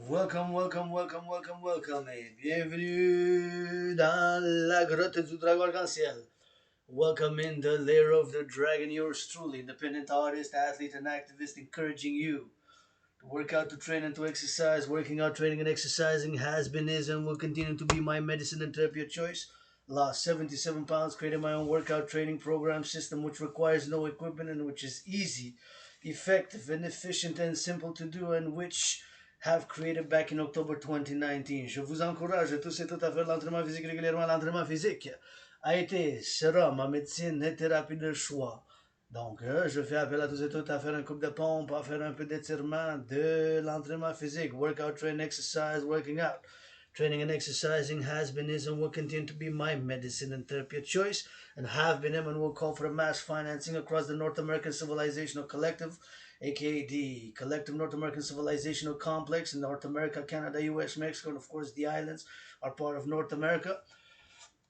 Welcome, welcome, welcome, welcome, welcome, et bienvenue dans la grotte du dragon Arc-En-Ciel. Welcome in the lair of the dragon, yours truly, independent artist, athlete, and activist, encouraging you to work out, to train, and to exercise. Working out, training, and exercising has been, is, and will continue to be my medicine and therapy of choice. Lost 77 pounds, created my own workout training program system, which requires no equipment and which is easy, effective, and efficient and simple to do, and which have created back in October 2019. Je vous encourage tous et toutes à faire l'entraînement physique régulièrement. L'entraînement physique a été, sera ma médecine et thérapie de choix. Donc, je fais appel à tous et toutes à faire un couple de pompe, à faire un peu d'étirement, de l'entraînement physique, workout, train, exercise, working out. Training and exercising has been, is, and will continue to be my medicine and therapy of choice, and have been, and will call for mass financing across the North American Civilizational Collective, aka the Collective North American Civilizational Complex in North America, Canada, US, Mexico, and of course the islands are part of North America.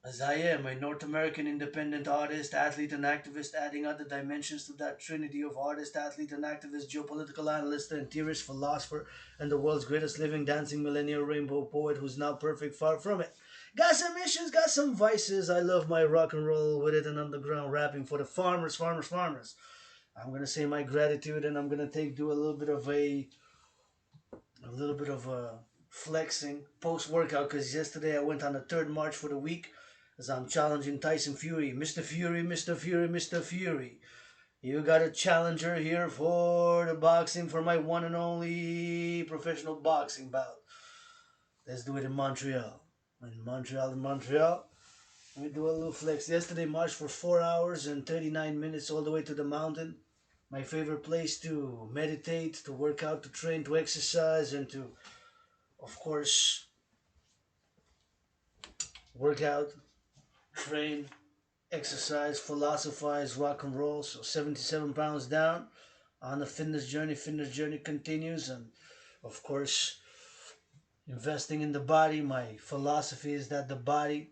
As I am a North American independent artist, athlete, and activist, adding other dimensions to that trinity of artist, athlete, and activist, geopolitical analyst, and theorist, philosopher, and the world's greatest living dancing millennial rainbow poet who's now perfect, far from it. Got some issues, got some vices. I love my rock and roll with it and underground rapping for the farmers, farmers, farmers. I'm gonna say my gratitude, and I'm gonna do a little bit of a flexing post workout because yesterday I went on the third march for the week as I'm challenging Tyson Fury. Mr. Fury, Mr. Fury, Mr. Fury. You got a challenger here for the boxing for my one and only professional boxing bout. Let's do it in Montreal. In Montreal. Let me do a little flex. Yesterday marched for 4 hours and 39 minutes all the way to the mountain. My favorite place to meditate, to work out, to train, to exercise, and to, of course, work out, train, exercise, philosophize, rock and roll. So 77 pounds down on the fitness journey. Fitness journey continues, and of course, investing in the body. My philosophy is that the body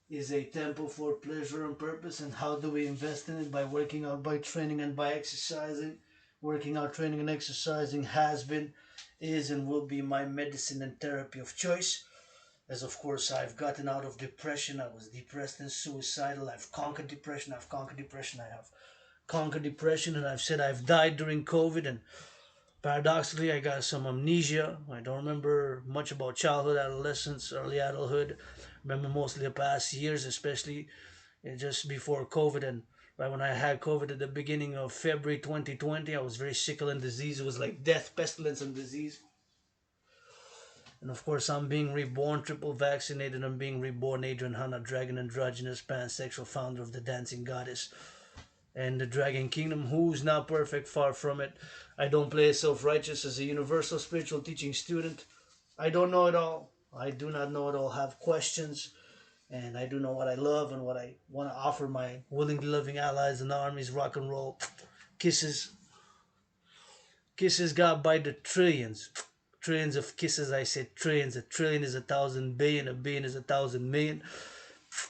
is a temple for pleasure and purpose. And how do we invest in it? By working out, by training, and by exercising. Working out, training, and exercising has been, is, and will be my medicine and therapy of choice. As of course I've gotten out of depression. I was depressed and suicidal. I've conquered depression. I have conquered depression, and I've said I've died during COVID. And paradoxically, I got some amnesia. I don't remember much about childhood, adolescence, early adulthood. I remember mostly the past years, especially just before COVID. And right when I had COVID at the beginning of February 2020, I was very sickle and disease. It was like death, pestilence, and disease. And of course, I'm being reborn, triple vaccinated. I'm being reborn, Adrian Hanna, dragon, androgynous, pansexual, founder of the dancing goddess and the dragon kingdom, who's now perfect, far from it. I don't play self-righteous as a universal spiritual teaching student. I don't know it all. I do not know it all. Have questions, and I do know what I love and what I want to offer my willingly loving allies and armies. Rock and roll, kisses, kisses got by the trillions. Trillions of kisses, I said trillions. A trillion is 1,000 billion, a billion is 1,000 million.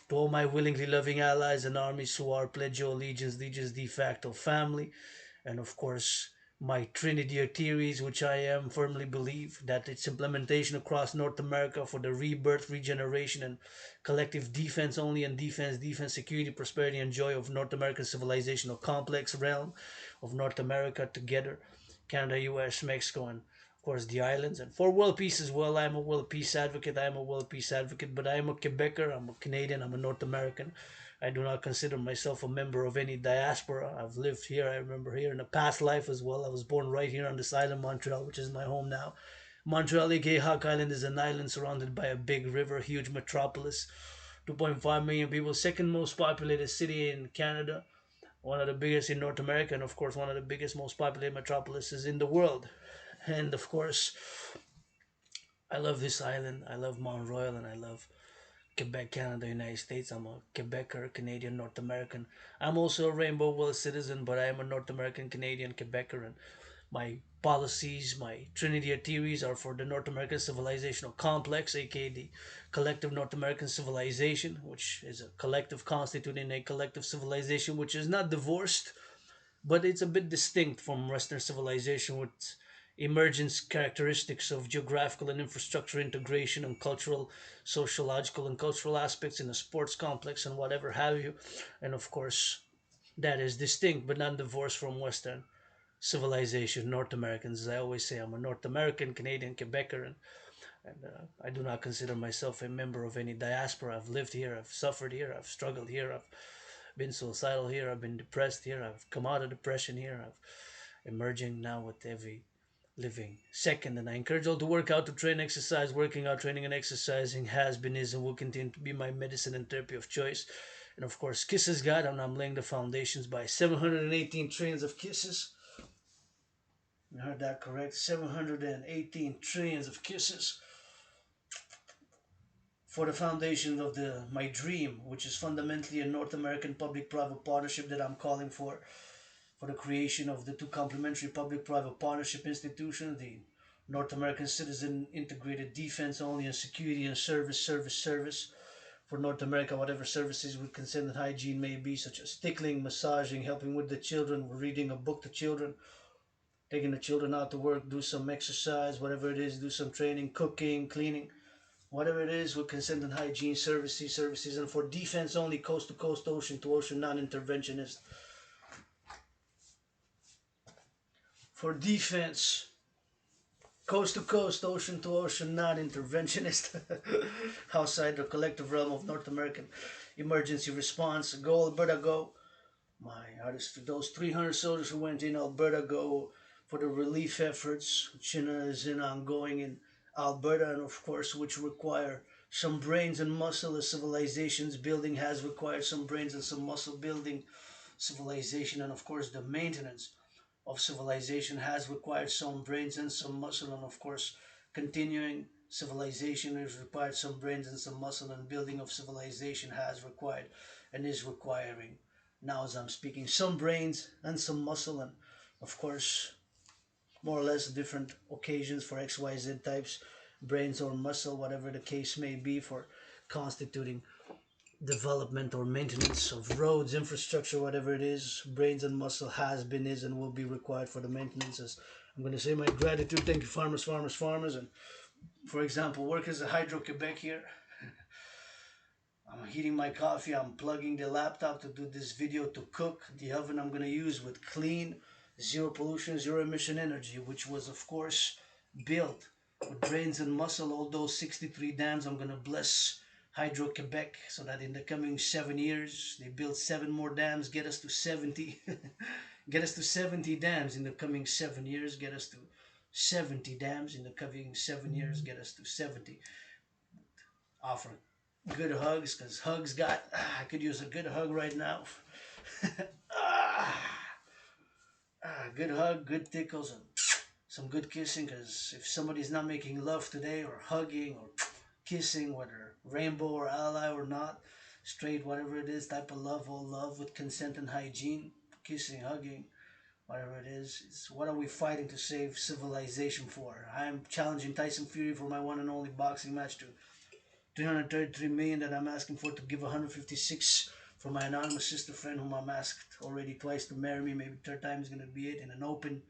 To all my willingly loving allies and armies who are pledge your allegiance, legions de facto family, and of course my Trinity of theories, which I am firmly believe that its implementation across North America for the rebirth, regeneration, and collective defense only, and defense, security, prosperity, and joy of North American civilizational complex realm of North America together, Canada, US, Mexico, and of course the islands, and for world peace as well. I am a world peace advocate. But I am a Quebecer, I'm a Canadian, I'm a North American. I do not consider myself a member of any diaspora. I've lived here, I remember here in a past life as well. I was born right here on this island, Montreal, which is my home now. Montreal, aka Hawk Island, is an island surrounded by a big river, huge metropolis, 2.5 million people, second most populated city in Canada, one of the biggest in North America, and of course one of the biggest, most populated metropolises in the world. And of course, I love this island. I love Montreal, and I love Quebec, Canada, United States. I'm a Quebecer, Canadian, North American. I'm also a Rainbow World citizen, but I am a North American, Canadian, Quebecer, and my policies, my Trinity of theories are for the North American civilizational complex, aka the collective North American civilization, which is a collective constituting a collective civilization which is not divorced, but it's a bit distinct from Western civilization, which emergence characteristics of geographical and infrastructure integration and cultural, sociological, and cultural aspects in a sports complex and whatever have you. And of course, that is distinct but not divorced from Western civilization. North Americans, as I always say, I'm a North American, Canadian, Quebecer, and I do not consider myself a member of any diaspora. I've lived here, I've suffered here, I've struggled here, I've been suicidal here, I've been depressed here, I've come out of depression here, I've emerging now with every living second. And I encourage all to work out, to train, exercise. Working out, training, and exercising has been, is, and will continue to be my medicine and therapy of choice. And of course, Kisses God, and I'm laying the foundations by 718 trains of kisses. You heard that correct? 718 trillions of kisses for the foundation of my dream, which is fundamentally a North American public-private partnership that I'm calling for the creation of the two complementary public-private partnership institutions, the North American Citizen Integrated Defense Only and Security and Service for North America, whatever services with consent and hygiene may be, such as tickling, massaging, helping with the children, reading a book to children, taking the children out to work, do some exercise, whatever it is, do some training, cooking, cleaning, whatever it is with consent and hygiene services, and for defense only, coast to coast, ocean to ocean, non-interventionist. For defense, coast to coast, ocean to ocean, non-interventionist, outside the collective realm of North American emergency response. Go Alberta, go! My artist, for those 300 soldiers who went in Alberta, go for the relief efforts, which is in ongoing in Alberta, and of course, which require some brains and muscle. As civilization's building has required some brains and some muscle building civilization, and of course, the maintenance of civilization has required some brains and some muscle, and of course, continuing civilization has required some brains and some muscle, and building of civilization has required and is requiring, now as I'm speaking, some brains and some muscle, and of course, more or less different occasions for XYZ types, brains or muscle, whatever the case may be, for constituting development or maintenance of roads, infrastructure, whatever it is. Brains and muscle has been, is, and will be required for the maintenance. As I'm going to say my gratitude. Thank you, farmers. And for example, workers at Hydro-Quebec here. I'm heating my coffee. I'm plugging the laptop to do this video to cook. The oven I'm going to use with clean, zero pollution, zero emission energy, which was, of course, built with brains and muscle. All those 63 dams, I'm going to bless Hydro-Quebec so that in the coming 7 years, they build 7 more dams, get us to 70. Get us to 70 dams in the coming 7 years. Get us to 70 dams in the coming 7 years. Get us to 70. Offer good hugs, because hugs got, I could use a good hug right now. Good hug, good tickles, and some good kissing, because if somebody's not making love today, or hugging, or kissing, whether rainbow or ally or not, straight, whatever it is, type of love, all love with consent and hygiene, kissing, hugging, whatever it is, it's what are we fighting to save civilization for? I'm challenging Tyson Fury for my one and only boxing match to 333 million that I'm asking for, to give 156 for my anonymous sister friend whom I'm asked already twice to marry me. Maybe third time is gonna be it, in an open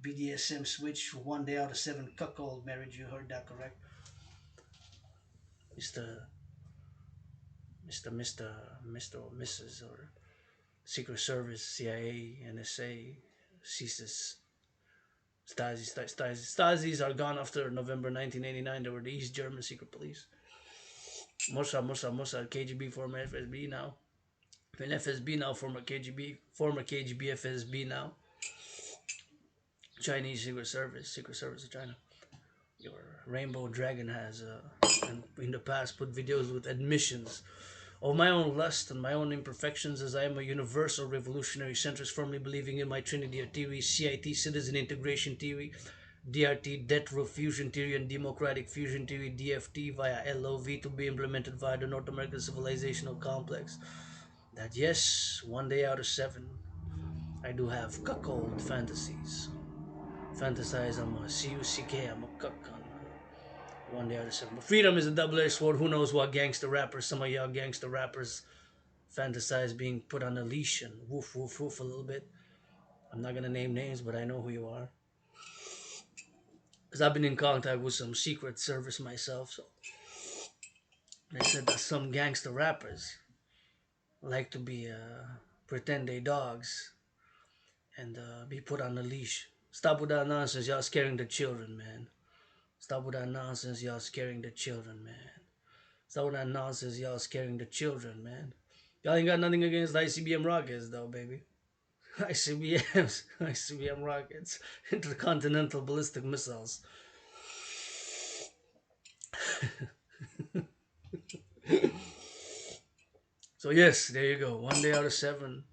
BDSM switch. 1 day out of 7 cuckold marriage. You heard that correct, Mr. or Mrs. or Secret Service, CIA, NSA, CSIS. Stasis are gone after November 1989. They were the East German secret police. Mossad, KGB, former FSB now. An FSB now, former KGB FSB now. Chinese Secret Service of China. Your Rainbow Dragon has, and in the past, put videos with admissions of my own lust and my own imperfections, as I am a universal revolutionary centrist, firmly believing in my Trinity of theory, CIT, citizen integration theory, DRT, debt row fusion theory, and democratic fusion theory, DFT, via LOV, to be implemented via the North American civilizational complex. That yes, 1 day out of 7, I do have cuckold fantasies. Fantasize I'm a C-U-C-K, I'm a cuck on 1 day out of 7. But freedom is a double-edged sword. Who knows what gangster rappers, some of y'all gangster rappers, fantasize being put on a leash and woof woof woof a little bit. I'm not gonna name names, but I know who you are. I've been in contact with some secret service myself, so they said that some gangster rappers like to be pretend they dogs and be put on a leash. Stop with that nonsense, y'all scaring the children, man. Stop with that nonsense, y'all scaring the children, man. Stop with that nonsense, y'all scaring the children, man. Y'all ain't got nothing against the ICBM rockets, though, baby. ICBMs, ICBM rockets, intercontinental ballistic missiles. So yes, there you go. 1 day out of 7,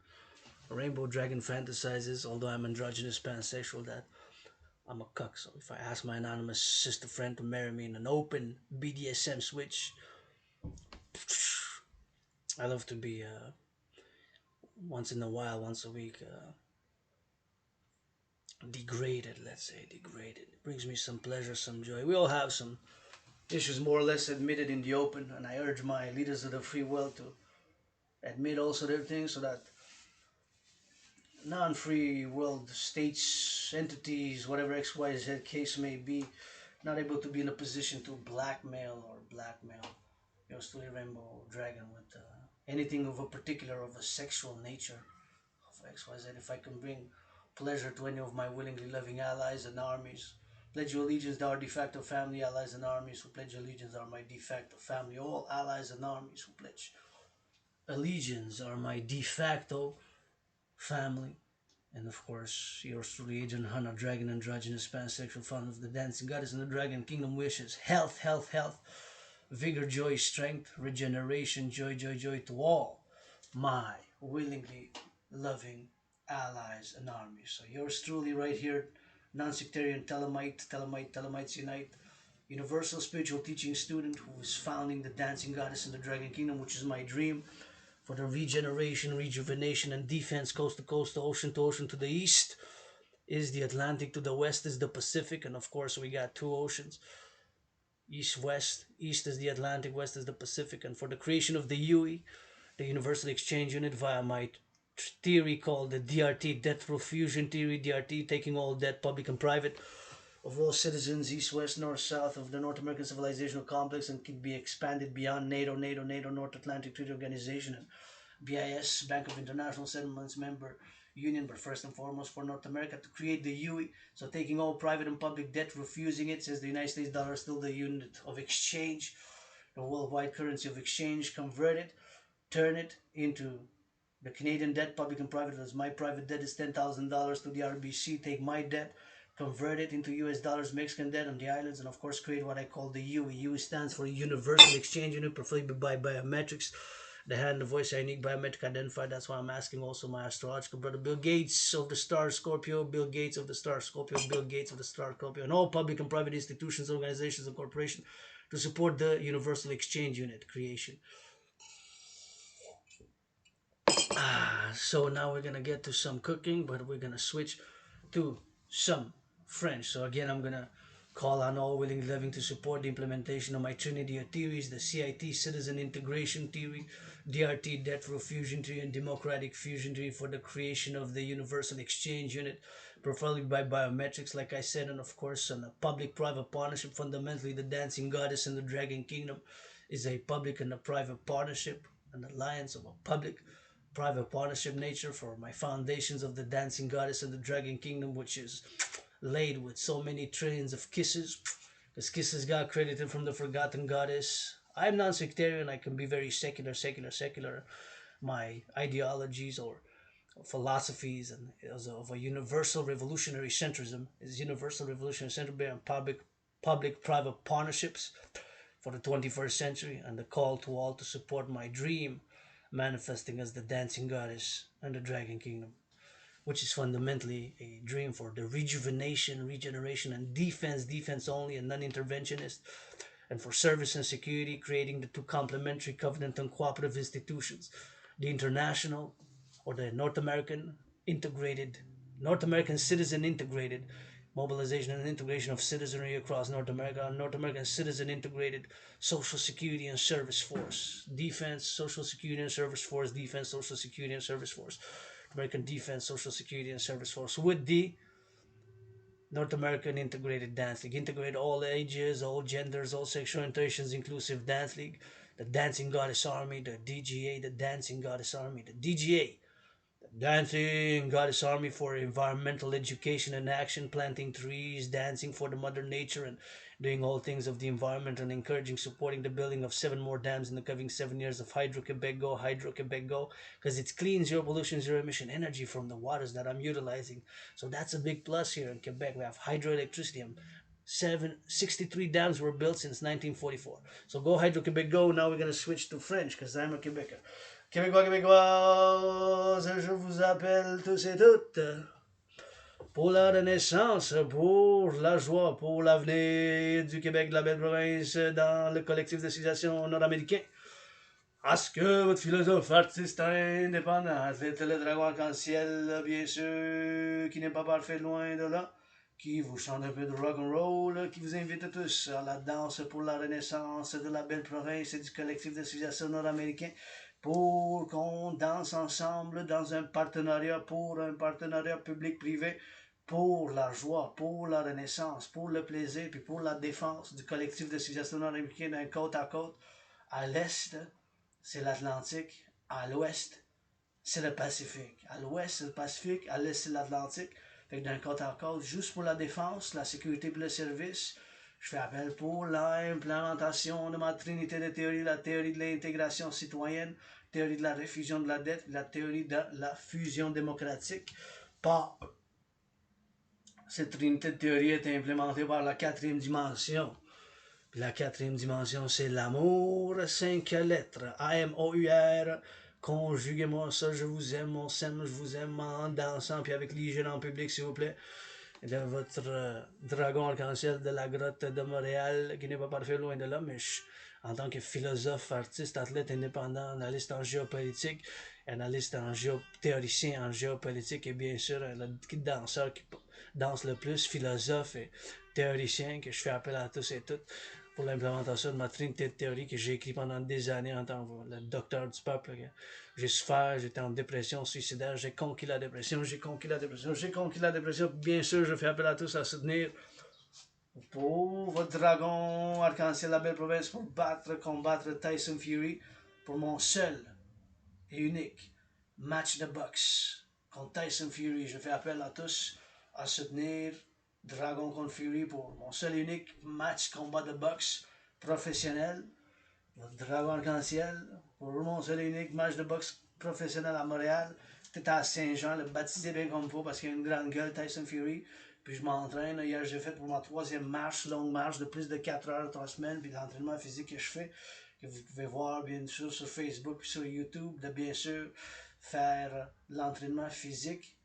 a rainbow dragon fantasizes, although I'm androgynous pansexual, that I'm a cuck. So if I ask my anonymous sister friend to marry me in an open BDSM switch, I love to be once in a while, once a week, degraded, let's say, degraded. It brings me some pleasure, some joy. We all have some issues more or less admitted in the open, and I urge my leaders of the free will to admit also their things so that non-free world states, entities, whatever XYZ case may be, not able to be in a position to blackmail your Story Rainbow Dragon with anything of a particular, of a sexual nature of XYZ. If I can bring pleasure to any of my willingly loving allies and armies, pledge your allegiance to our de facto family, allies and armies who pledge allegiance are my de facto family. All allies and armies who pledge allegiance are my de facto family. And of course, yours truly, Agent Hannah, Dragon Androgynous Pansexual, fond of the Dancing Goddess and the Dragon Kingdom, wishes health, health, health, vigor, joy, strength, regeneration, joy, joy, joy to all my willingly loving allies and armies. So yours truly right here, non-sectarian Telemites Unite, universal spiritual teaching student who is founding the Dancing Goddess and the Dragon Kingdom, which is my dream for the regeneration, rejuvenation, and defense, coast to coast, to ocean. To the east is the Atlantic, to the west is the Pacific, and of course we got two oceans, east, west. East is the Atlantic, west is the Pacific. And for the creation of the UE, the Universal Exchange Unit, via my theory called the DRT, Debt Fusion Theory, DRT, taking all debt, public and private, of all citizens, east, west, north, south of the North American civilizational complex, and can be expanded beyond NATO, North Atlantic Treaty Organization, and BIS, Bank of International Settlements member union, but first and foremost for North America to create the UE. So taking all private and public debt, refusing it, since the United States dollar is still the unit of exchange, the worldwide currency of exchange, convert it, turn it into the Canadian debt, public and private, as my private debt is $10,000 to the RBC, take my debt, convert it into US dollars, Mexican debt on the islands, and of course create what I call the UE. UE stands for Universal Exchange Unit, preferably by biometrics. The hand, the voice are unique biometric identified. That's why I'm asking also my astrological brother Bill Gates of the star Scorpio, Bill Gates of the star Scorpio, Bill Gates of the star Scorpio, and all public and private institutions, organizations, and corporations to support the Universal Exchange Unit creation. So now we're gonna get to some cooking, but we're gonna switch to some French. So again, I'm gonna call on all willing living to support the implementation of my trinity of theories, the CIT, Citizen Integration Theory, DRT, Debt Fusion Theory, and Democratic Fusion Theory for the creation of the Universal Exchange Unit, preferably by biometrics, like I said, and of course on a public-private partnership. Fundamentally, the Dancing Goddess and the Dragon Kingdom is a public and a private partnership, an alliance of a public-private partnership nature for my foundations of the Dancing Goddess and the Dragon Kingdom, which is laid with so many trillions of kisses, because kisses got credited from the forgotten goddess. I'm non-sectarian. I can be very secular. My ideologies or philosophies and of a universal revolutionary centrism is universal revolutionary centrism and public-private partnerships for the 21st century, and the call to all to support my dream manifesting as the Dancing Goddess and the Dragon Kingdom, which is fundamentally a dream for the rejuvenation, regeneration, and defense only, and non-interventionist, and for service and security, creating the two complementary covenant and cooperative institutions, the international or the North American citizen integrated mobilization and integration of citizenry across North America, North American citizen integrated social security and service force, defense, social security and service force, defense, social security and service force, American defense, social security and service force, with the North American Integrated Dance League. Integrate all ages, all genders, all sexual orientations, inclusive dance league. The Dancing Goddess Army, the DGA, the Dancing Goddess Army, the DGA, Dancing Goddess Army for environmental education and action, planting trees, dancing for the mother nature, and doing all things of the environment, and encouraging, supporting the building of 7 more dams in the coming 7 years of Hydro-Quebec Go, because it's clean, zero pollution, zero emission energy from the waters that I'm utilizing. So that's a big plus here in Quebec. We have hydroelectricity. 63 dams were built since 1944. So go Hydro-Quebec Go. Now we're going to switch to French because I'm a Quebecer. Québécois, Québécoises, je vous appelle tous et toutes pour la renaissance, pour la joie, pour l'avenir du Québec, de la belle province, dans le collectif de civilisation nord-américain. À ce que votre philosophe, artiste indépendant, athlète, le dragon arc-en-ciel, bien sûr, qui n'est pas parfait, loin de là, qui vous chante un peu de rock'n'roll, qui vous invite tous à la danse pour la renaissance de la belle province et du collectif de civilisation nord-américain, pour qu'on danse ensemble dans un partenariat, pour un partenariat public-privé, pour la joie, pour la renaissance, pour le plaisir, puis pour la défense du collectif de civilisation nord-américaine d'un côte à côte. À l'est, c'est l'Atlantique. À l'ouest, c'est le Pacifique. À l'ouest, c'est le Pacifique. À l'est, c'est l'Atlantique. Fait que d'un côte à côte, juste pour la défense, la sécurité et le service, je fais appel pour l'implémentation de ma trinité de théories, la théorie de l'intégration citoyenne, théorie de la réfusion de la dette, la théorie de la fusion démocratique. Pas cette trinité de théorie est implémentée par la quatrième dimension. Puis la quatrième dimension, c'est l'amour, 5 lettres, A-M-O-U-R. Conjuguez-moi ça, je vous aime, on s'aime, je vous aime, en dansant, puis avec l'hygiène en public, s'il vous plaît. De votre dragon arc-en-ciel de la grotte de Montréal, qui n'est pas parfait, loin de là, mais en tant que philosophe, artiste, athlète indépendant, analyste en géopolitique, analyste en théoricien en géopolitique, et bien sûr, le danseur qui danse le plus, philosophe et théoricien, que je fais appel à tous et toutes pour l'implémentation de ma trinité de théorie que j'ai écrit pendant des années en tant que le docteur du peuple. J'ai souffert, j'étais en dépression suicidaire, j'ai conquis la dépression, j'ai conquis la dépression, j'ai conquis la dépression. Bien sûr, je fais appel à tous à soutenir pour votre dragon arc-en-ciel, la belle province, pour combattre Tyson Fury, pour mon seul et unique match de boxe contre Tyson Fury. Je fais appel à tous à soutenir Dragon contre Fury pour mon seul et unique match combat de boxe professionnel. Votre Dragon arc-en-ciel pour mon seul et unique match de boxe professionnel à Montréal. C'était à Saint-Jean, le baptisé bien comme il faut parce qu'il a une grande gueule, Tyson Fury. Puis je m'entraîne. Hier, j'ai fait pour ma 3e marche, longue marche de plus de 4 heures, 3 semaines. Puis l'entraînement physique que je fais, que vous pouvez voir bien sûr sur Facebook et sur YouTube, de bien sûr faire l'entraînement physique.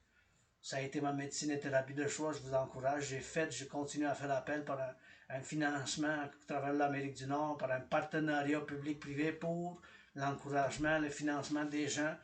Ça a été ma médecine et thérapie de choix. Je vous encourage. Je continue à faire appel par un financement à travers l'Amérique du Nord, par un partenariat public-privé pour l'encouragement, le financement des gens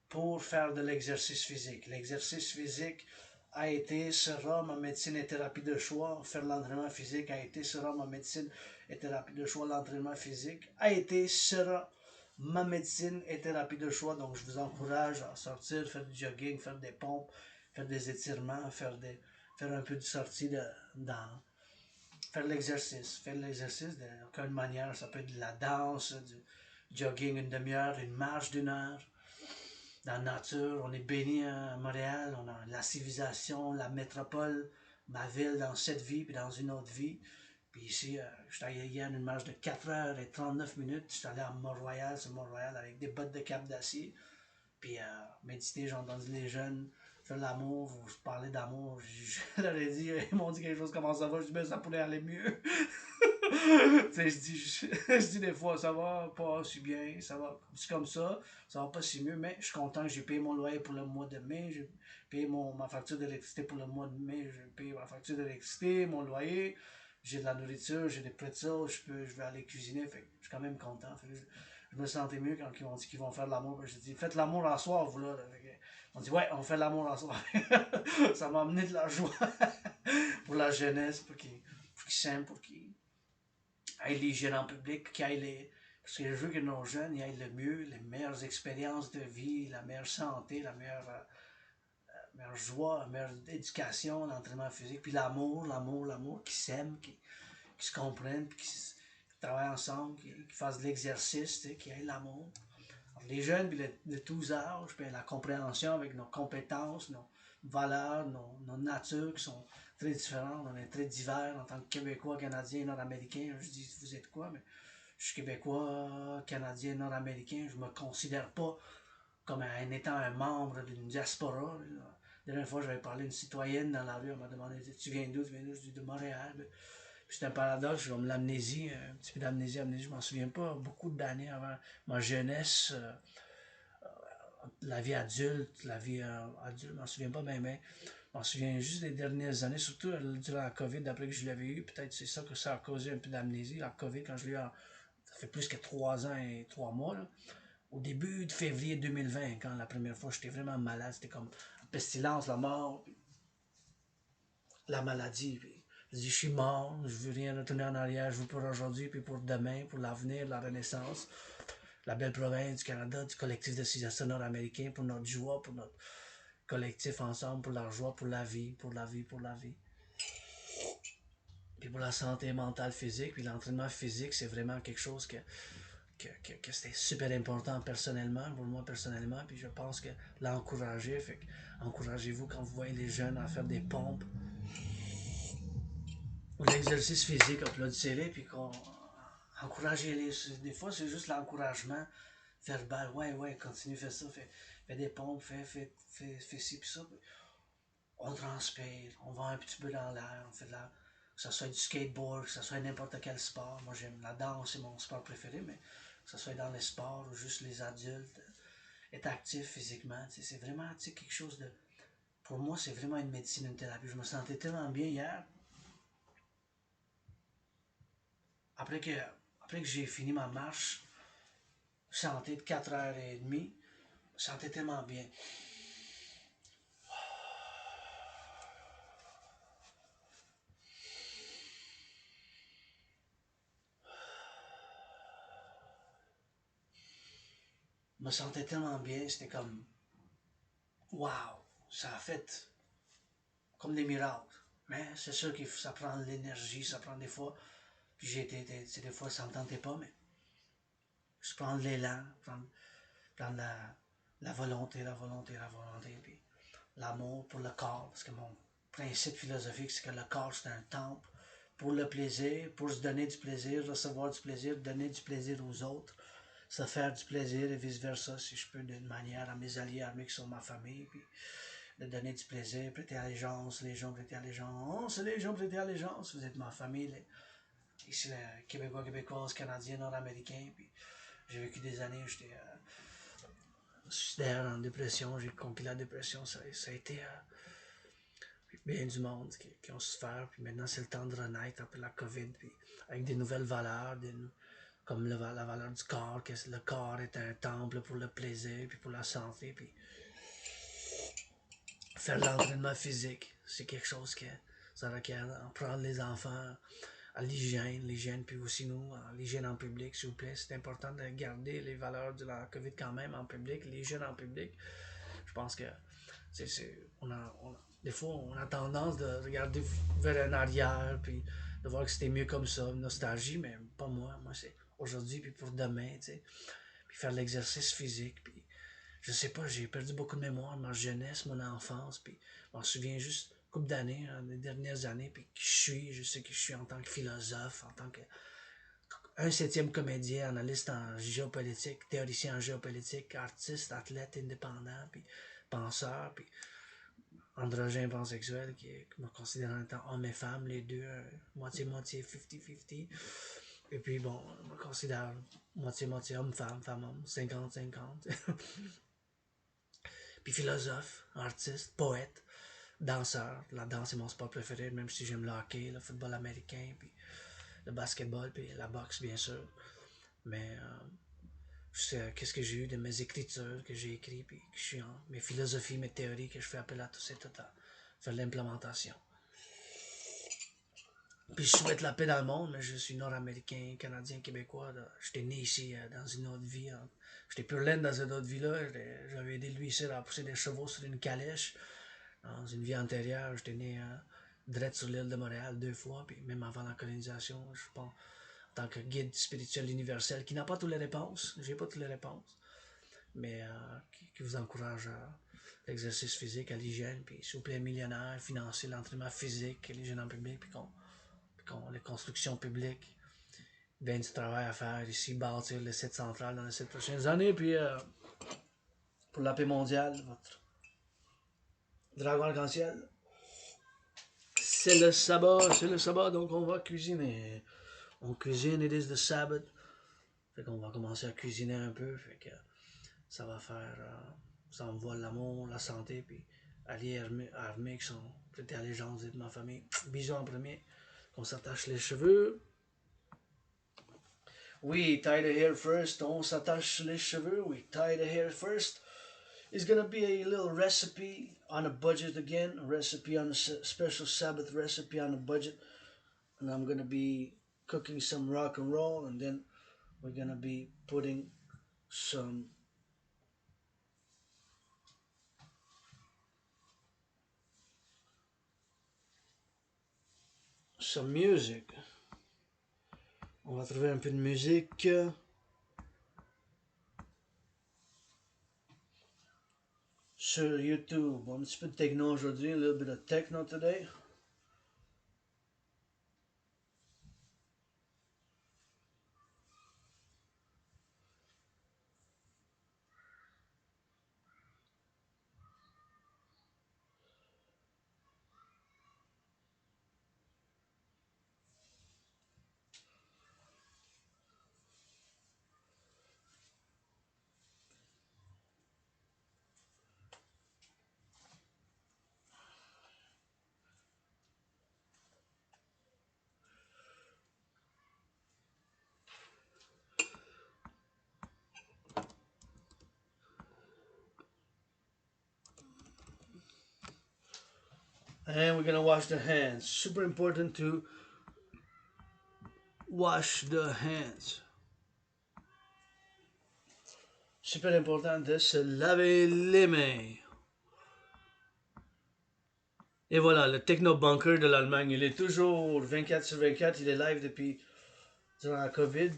pour faire de l'exercice physique. L'exercice physique a été, sera ma médecine et thérapie de choix. Faire l'entraînement physique a été, sera ma médecine et thérapie de choix. L'entraînement physique a été, sera ma médecine et thérapie de choix. Donc, je vous encourage à sortir, faire du jogging, faire des pompes, faire des étirements, faire un peu de sortie faire l'exercice. Faire l'exercice d'aucune manière. Ça peut être de la danse, du jogging 1 demi-heure, une marche d'1 heure. Dans la nature, on est béni à Montréal, on a la civilisation, la métropole, ma ville dans cette vie, puis dans une autre vie. Puis ici, je suis allé hier une marche de 4h39. Je suis allé à Montreal, sur Montréal, avec des bottes de cap d'acier. Puis méditer, j'ai entendu les jeunes faire l'amour, vous parlez d'amour. Je leur ai dit, ils m'ont dit quelque chose, comment ça va? Je dis, ben ça pourrait aller mieux. je dis des fois, ça va pas si bien, ça va, c'est comme ça va pas si mieux, mais je suis content que j'ai payé mon loyer pour le mois de mai, j'ai payé ma facture d'électricité pour le mois de mai, j'ai payé ma facture d'électricité, mon loyer, j'ai de la nourriture, j'ai des pretzels, je vais aller cuisiner, fait que je suis quand même content. Je me sentais mieux quand ils m'ont dit qu'ils vont faire de l'amour. J'ai dit, faites l'amour en soir, vous là. On dit, ouais, on fait l'amour en soir. Ça m'a amené de la joie pour la jeunesse, pour qu'ils s'aiment, pour qu'ils aient l'hygiène en public, parce que je veux que nos jeunes aient le mieux, les meilleures expériences de vie, la meilleure santé, la meilleure meilleure joie, meilleure éducation, l'entraînement physique, puis l'amour, qui s'aiment, qui se comprennent, qui travaillent ensemble, qui fassent de l'exercice, qui aient l'amour. Les jeunes, puis de tous âges, puis la compréhension avec nos compétences, nos valeurs, nos natures qui sont très différentes. On est très divers en tant que Québécois, Canadiens, Nord-Américains. Je dis, vous êtes quoi? Mais je suis Québécois, Canadien, Nord-Américain. Je me considère pas comme étant un membre d'une diaspora. La dernière fois, j'avais parlé à une citoyenne dans la rue. Elle m'a demandé, tu viens d'où? Je dis, de Montréal. Puis c'est un paradoxe, comme l'amnésie, un petit peu d'amnésie, je m'en souviens pas beaucoup d'années avant ma jeunesse, la vie adulte, adulte, je m'en souviens pas même, je m'en souviens juste des dernières années, surtout durant la COVID, d'après que je l'avais eu, peut-être c'est ça que ça a causé un peu d'amnésie, la COVID, quand je l'ai eu, ça fait plus que 3 ans et 3 mois, là. Au début de février 2020, quand la première fois j'étais vraiment malade, c'était comme la pestilence, la mort, la maladie, puis je dis, je suis mort, je veux rien retourner en arrière, je veux pour aujourd'hui, puis pour demain, pour l'avenir, la renaissance, la belle province du Canada, du collectif de civilisation nord-américain, pour notre joie, pour notre collectif ensemble, pour la joie, pour la vie, pour la vie, pour la vie. Puis pour la santé mentale, physique, puis l'entraînement physique, c'est vraiment quelque chose que c'était super important personnellement, pour moi personnellement, puis je pense que l'encourager, fait que encouragez-vous quand vous voyez les jeunes à faire des pompes, ou l'exercice physique, applaudissez-les, puis qu'on encouragez-les. Des fois, c'est juste l'encouragement verbal. Ouais, continue, fais ça, fais des pompes, fais ci, puis ça. On transpire, on va un petit peu dans l'air, on fait que ce soit du skateboard, que ce soit n'importe quel sport. Moi, j'aime la danse, c'est mon sport préféré, mais que ce soit dans les sports ou juste les adultes, être actif physiquement, c'est vraiment quelque chose de... Pour moi, c'est vraiment une médecine, une thérapie. Je me sentais tellement bien hier. Après que, après que j'ai fini ma marche, santé de 4h30, je me sentais tellement bien. Je me sentais tellement bien, c'était comme, waouh, ça a fait comme des miracles. Mais c'est sûr que ça prend de l'énergie, ça prend des fois, puis des fois ça me tentait pas, mais je prends de l'élan, prendre la volonté, puis l'amour pour le corps, parce que mon principe philosophique, c'est que le corps, c'est un temple pour le plaisir, pour se donner du plaisir, recevoir du plaisir, donner du plaisir aux autres, se faire du plaisir et vice-versa, si je peux, d'une manière à mes alliés armés qui sont ma famille, puis de donner du plaisir, prêter allégeance, les gens prêter allégeance, les gens prêter allégeance, vous êtes ma famille, ici, les Québécois, Québécoises, Canadiens, Nord-Américains, puis j'ai vécu des années où j'étais suicidaire, en dépression, j'ai conquis la dépression, ça a été bien du monde qui ont souffert, puis maintenant c'est le temps de renaître après la COVID, puis avec des nouvelles valeurs, comme la valeur du corps, que le corps est un temple pour le plaisir, puis pour la santé, puis faire de l'entraînement physique, c'est quelque chose que ça requiert, prendre les enfants à l'hygiène, puis aussi nous, l'hygiène en public, s'il vous plaît, c'est important de garder les valeurs de la COVID quand même en public, l'hygiène en public, je pense que des fois, on a tendance de regarder vers un arrière, puis de voir que c'était mieux comme ça, une nostalgie, mais pas moi. Moi, c'est aujourd'hui, puis pour demain, tu sais. Puis faire de l'exercice physique, puis je sais pas, j'ai perdu beaucoup de mémoire, ma jeunesse, mon enfance, puis je m'en souviens juste une couple d'années, les dernières années, puis qui je sais que je suis en tant que philosophe, en tant que un septième comédien, analyste en géopolitique, théoricien en géopolitique, artiste, athlète indépendant, puis penseur, puis androgène pansexuel qui me considère en tant homme et femme, les deux, moitié-moitié, 50-50. Et puis bon, je me considère moitié-moitié homme-femme, femme-homme, 50-50. Puis philosophe, artiste, poète, danseur. La danse est mon sport préféré, même si j'aime le hockey, le football américain, puis le basketball, puis la boxe, bien sûr. Mais je sais qu'est-ce que j'ai eu de mes écritures que j'ai écrites, puis que je suis en mes philosophies, mes théories, que je fais appel à tout à faire l'implémentation. Puis je souhaite la paix dans le monde, mais je suis nord-américain, canadien, québécois. J'étais né ici dans une autre vie. J'étais pur laine dans cette autre vie-là. J'avais aidé lui ici à pousser des chevaux sur une calèche. Dans une vie antérieure, j'étais né direct sur l'île de Montréal 2 fois, puis même avant la colonisation, je pense, en tant que guide spirituel universel, qui n'a pas toutes les réponses, j'ai pas toutes les réponses, mais qui vous encourage à l'exercice physique, à l'hygiène, puis s'il vous plaît, millionnaire, financer l'entraînement physique, l'hygiène en public, puis les constructions publiques, bien du travail à faire ici, bâtir le site central dans les 7 prochaines années, puis pour la paix mondiale, votre dragon arc-en-ciel. C'est le sabbat, donc on va cuisiner. On cuisine, it is the Sabbath. Fait qu'on va commencer à cuisiner un peu, fait que ça va faire, ça envoie l'amour, la santé, puis alliés armés qui sont prêtés à allégeance de ma famille. Bisous en premier, qu'on s'attache les cheveux. We tie the hair first, on s'attache les cheveux, we tie the hair first. It's gonna be a little recipe on a budget again, a recipe on a special Sabbath recipe on a budget. And I'm gonna be cooking some rock and roll, and then we're gonna be putting some music. On va trouver un peu de musique sur YouTube. Un petit peu de techno aujourd'hui, a little bit of techno today. And we're gonna wash the hands. Super important to wash the hands. Super important de se laver les mains. Et voilà, le Techno Bunker de l'Allemagne, il est toujours 24 sur 24, il est live depuis durant la COVID.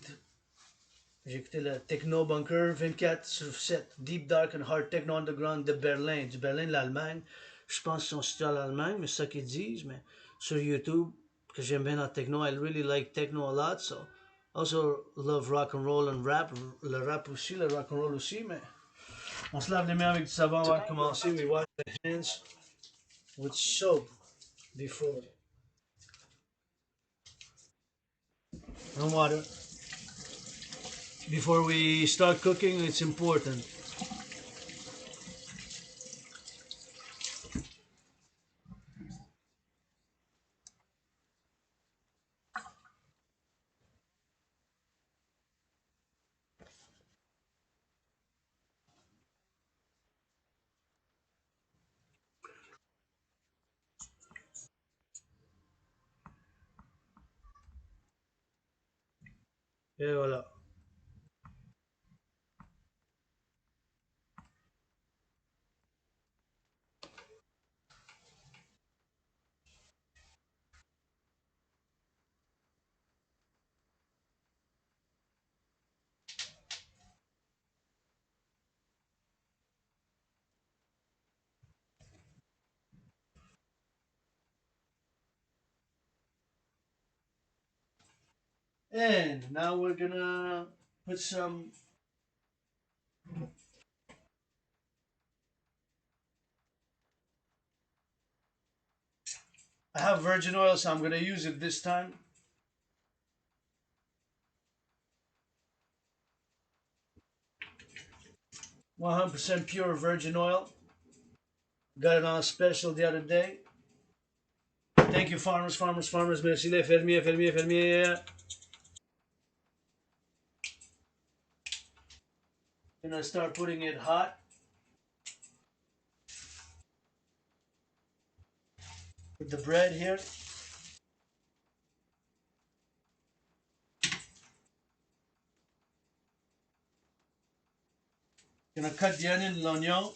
J'ai écouté le Techno Bunker 24 sur 7, Deep Dark and Hard Techno Underground de Berlin, du Berlin de l'Allemagne. Je pense qu'ils sont situés en Allemagne, mais c'est ça qu'ils disent. Mais sur YouTube, que j'aime bien la techno, I really like techno a lot, so also love rock and roll and rap, le rap aussi, le rock and roll aussi, mais on se lave les mains avec du savon avant de commencer. We wash the hands with soap before. And water. Before we start cooking, it's important. Et voilà. And now we're gonna put some. I have virgin oil, so I'm gonna use it this time. 100% pure virgin oil. Got it on a special the other day. Thank you, farmers, farmers, farmers. Merci les fermiers, fermiers, fermiers. Gonna start putting it hot. With the bread here. Gonna cut the onion and l'oignon.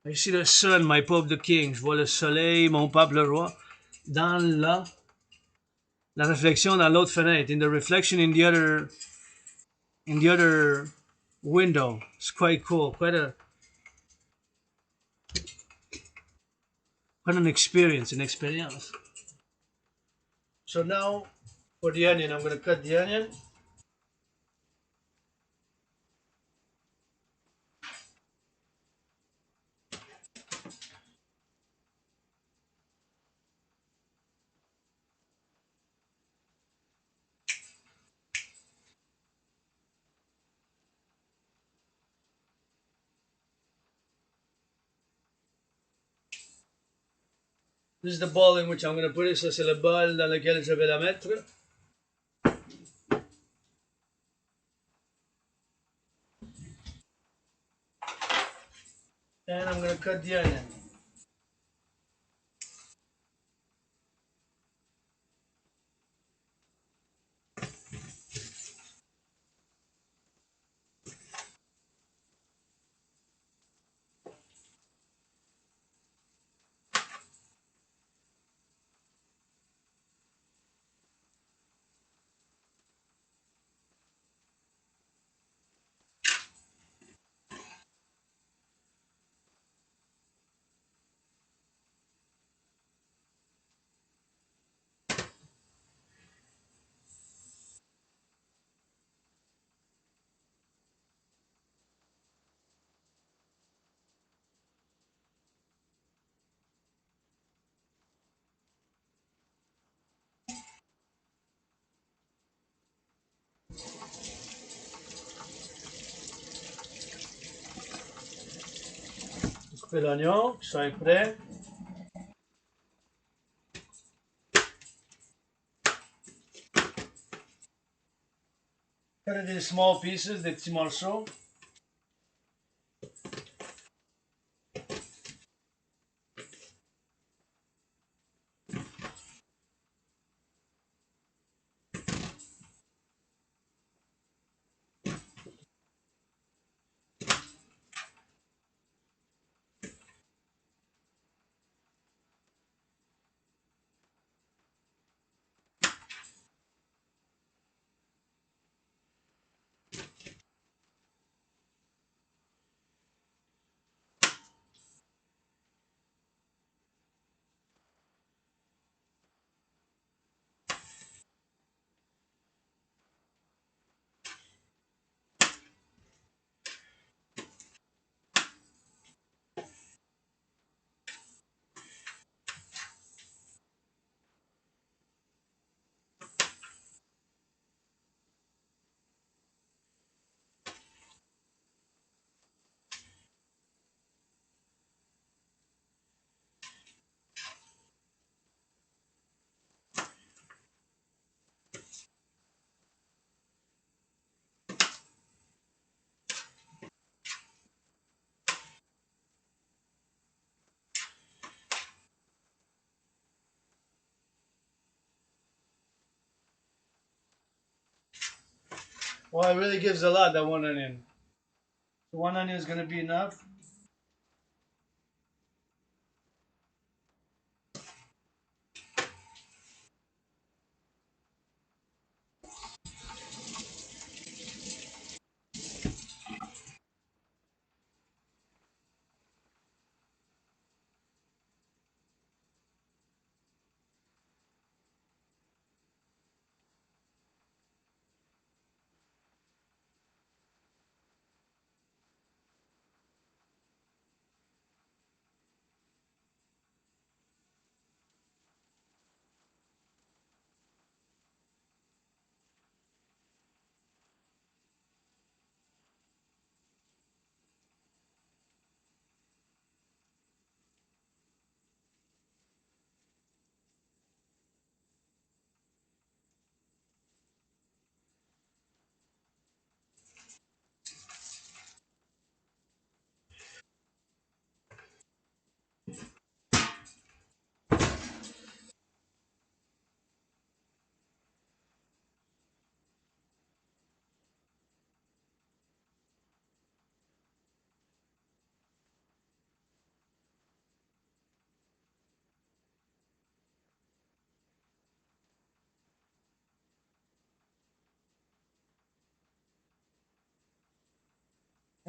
Ici le sun, my Pope the King. Je vois le soleil, mon pape le roi. Dans la réflexion dans l'autre fenêtre. In the reflection in the other window. It's quite cool. Quite an experience, an experience. So now for the onion, I'm going to cut the onion. This is the bowl in which I'm going to put it. Ça, c'est le bol dans lequel je vais la mettre. And I'm going to cut the onion. Couper l'oignon, qu'il soit prêt. Cut it in small pieces, des petits morceaux. Well, it really gives a lot, that one onion. So one onion is going to be enough.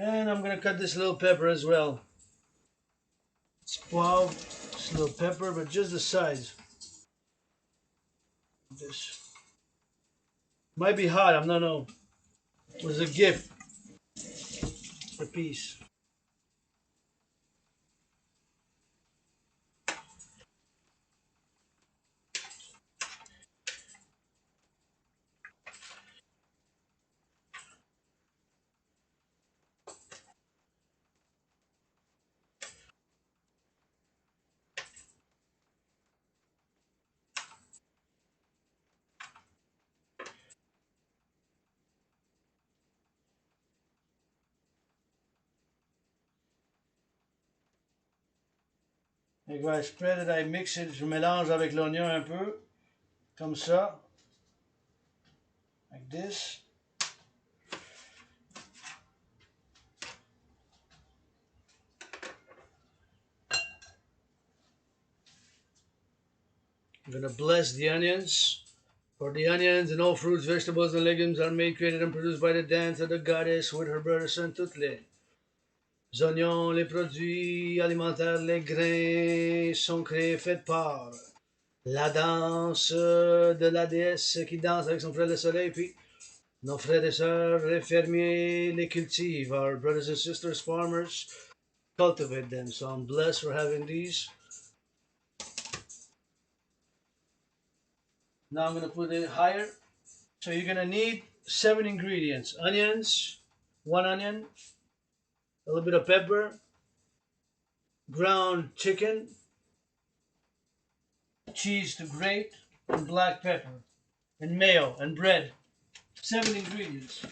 And I'm gonna cut this little pepper as well. It's poivre, it's little pepper, but just the size. This might be hot, I don't know. It was a gift, a piece. Et quand I spread it, I mix it, je mélange avec l'oignon un peu, comme ça, like this. I'm gonna bless the onions. For the onions and all fruits, vegetables, and legumes are made, created, and produced by the dance of the goddess with her brothers and toutes les oignons, les produits alimentaires, les grains sont créés, faits par la danse de la déesse qui danse avec son frère le soleil, puis nos frères et sœurs, les fermiers, les cultivent. Our brothers and sisters, farmers, cultivate them. So I'm blessed for having these. Now I'm going to put it higher. So you're going to need 7 ingredients. Onions, 1 onion, a little bit of pepper, ground chicken, cheese to grate, and black pepper, and mayo, and bread. 7 ingredients.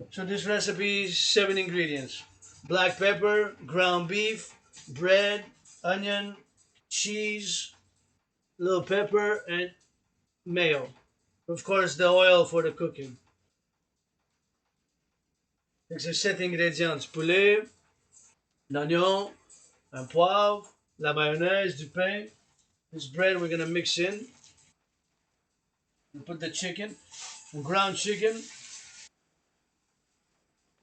So this recipe is 7 ingredients. Black pepper, ground beef, bread, onion, cheese, little pepper, and mayo. Of course, the oil for the cooking. C'est 7 ingrédients. Du poulet, l'oignon, un poivre, la mayonnaise, du pain. This bread we're going to mix in. We put the chicken, ground chicken.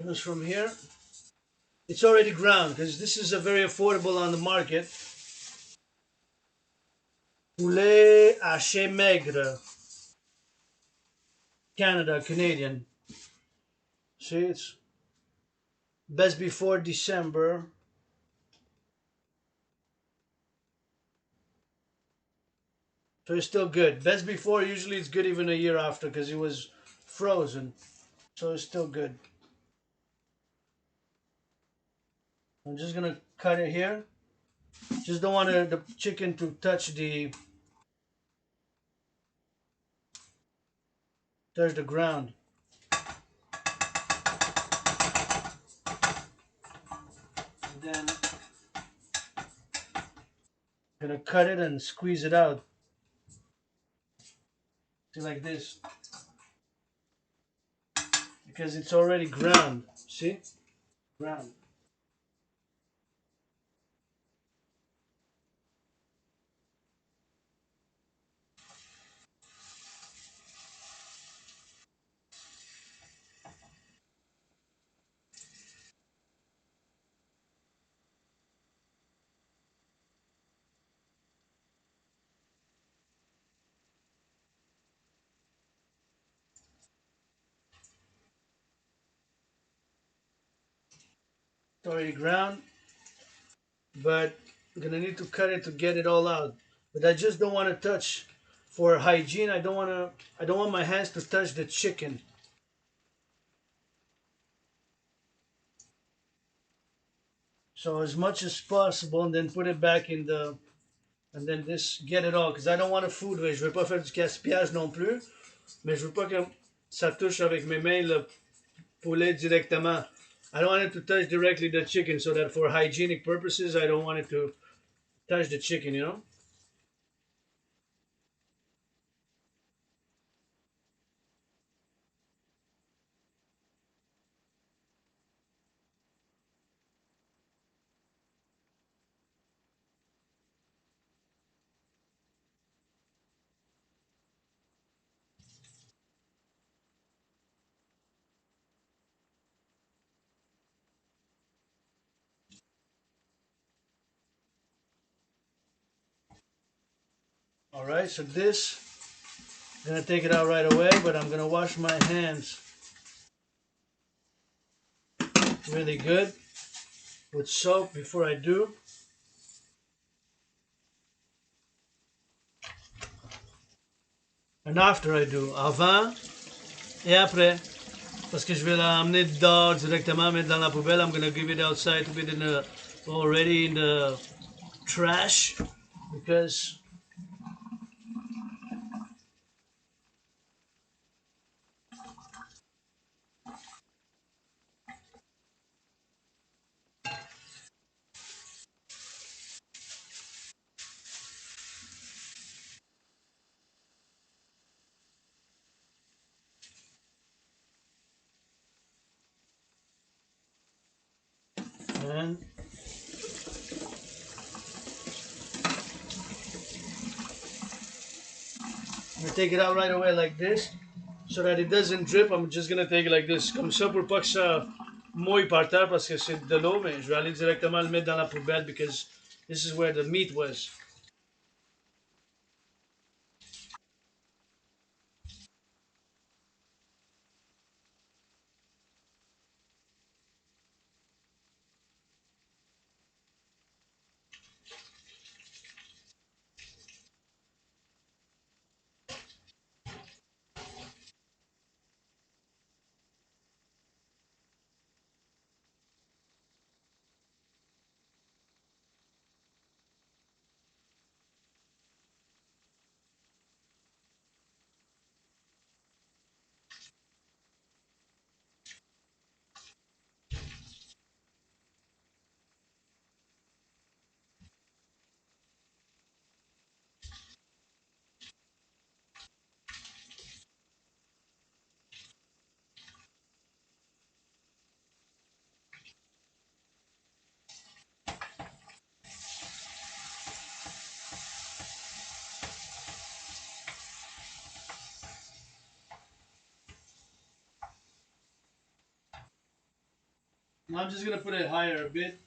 Comes from here. It's already ground because this is a very affordable on the market. Poulet haché maigre. Canada, Canadian. See, it's best before December. So it's still good. Best before, usually it's good even a year after because it was frozen. So it's still good. I'm just going to cut it here. Just don't want the chicken to touch the ground. And then I'm going to cut it and squeeze it out. See, like this. Because it's already ground. See? Ground. It's already ground. But I'm gonna need to cut it to get it all out. But I just don't want to touch. For hygiene, I don't want my hands to touch the chicken. So as much as possible, and then put it back in the, and then this, get it all, because I don't want to food waste. Je veux pas faire du gaspillage non plus, mais je veux pas que ça touche avec mes mains le poulet directement. I don't want it to touch directly the chicken, so that for hygienic purposes, I don't want it to touch the chicken, you know? Alright, so this, I'm gonna take it out right away, but I'm gonna wash my hands really good with soap before I do. And after I do. Avant et après. Parce que je vais l'emmener dehors directement, mettre dans la poubelle. I'm gonna give it outside to be in the, already in the trash. Because and I'm gonna take it out right away like this. So that it doesn't drip, I'm just gonna take it like this. Comme ça pour pas que ça mouille par terre parce que c'est de l'eau, mais je vais aller directement le mettre dans la poubelle because this is where the meat was. Now I'm just gonna put it higher a bit.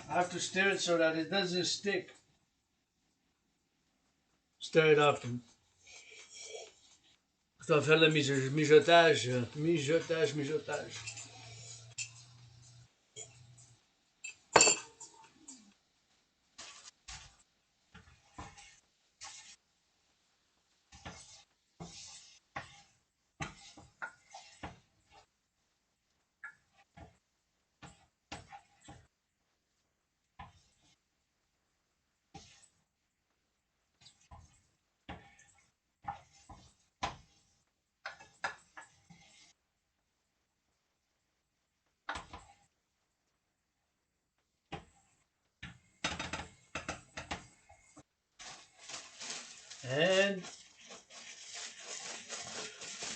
I have to stir it so that it doesn't stick. Stir it often. Je dois faire le mijotage, mijotage. And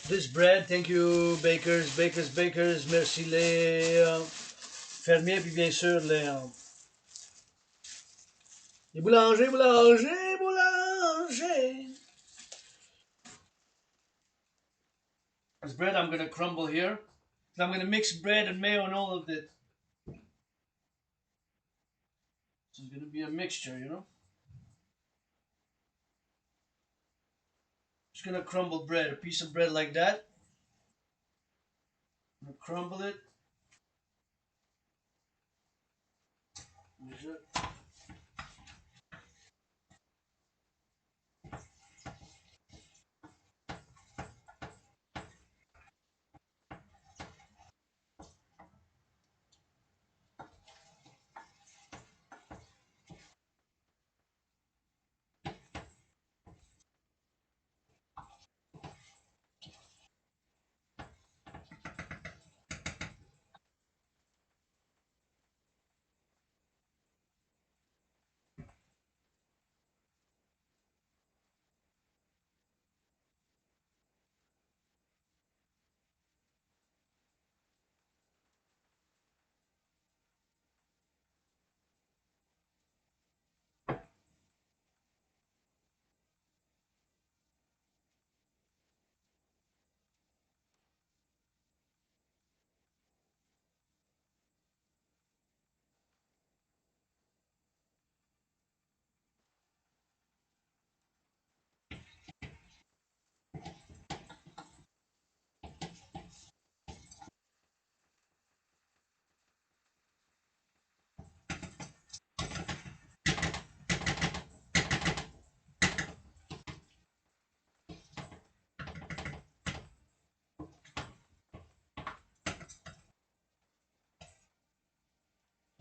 this bread, thank you bakers, merci les fermiers, puis bien sûr les boulangers. This bread I'm gonna crumble here. I'm gonna mix bread and mayo and all of it. So it's gonna be a mixture, you know? Just gonna crumble bread, a piece of bread like that. I'm gonna crumble it.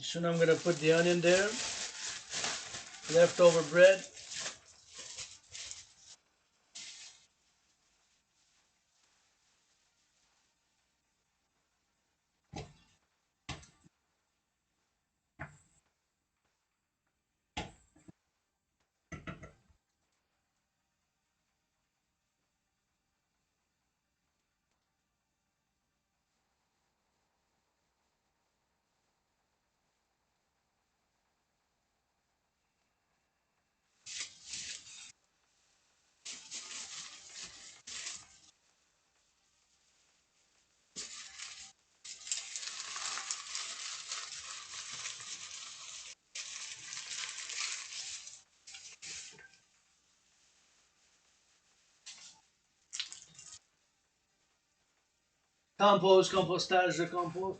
Soon I'm gonna put the onion there. Leftover bread. Compost, compostage de compost.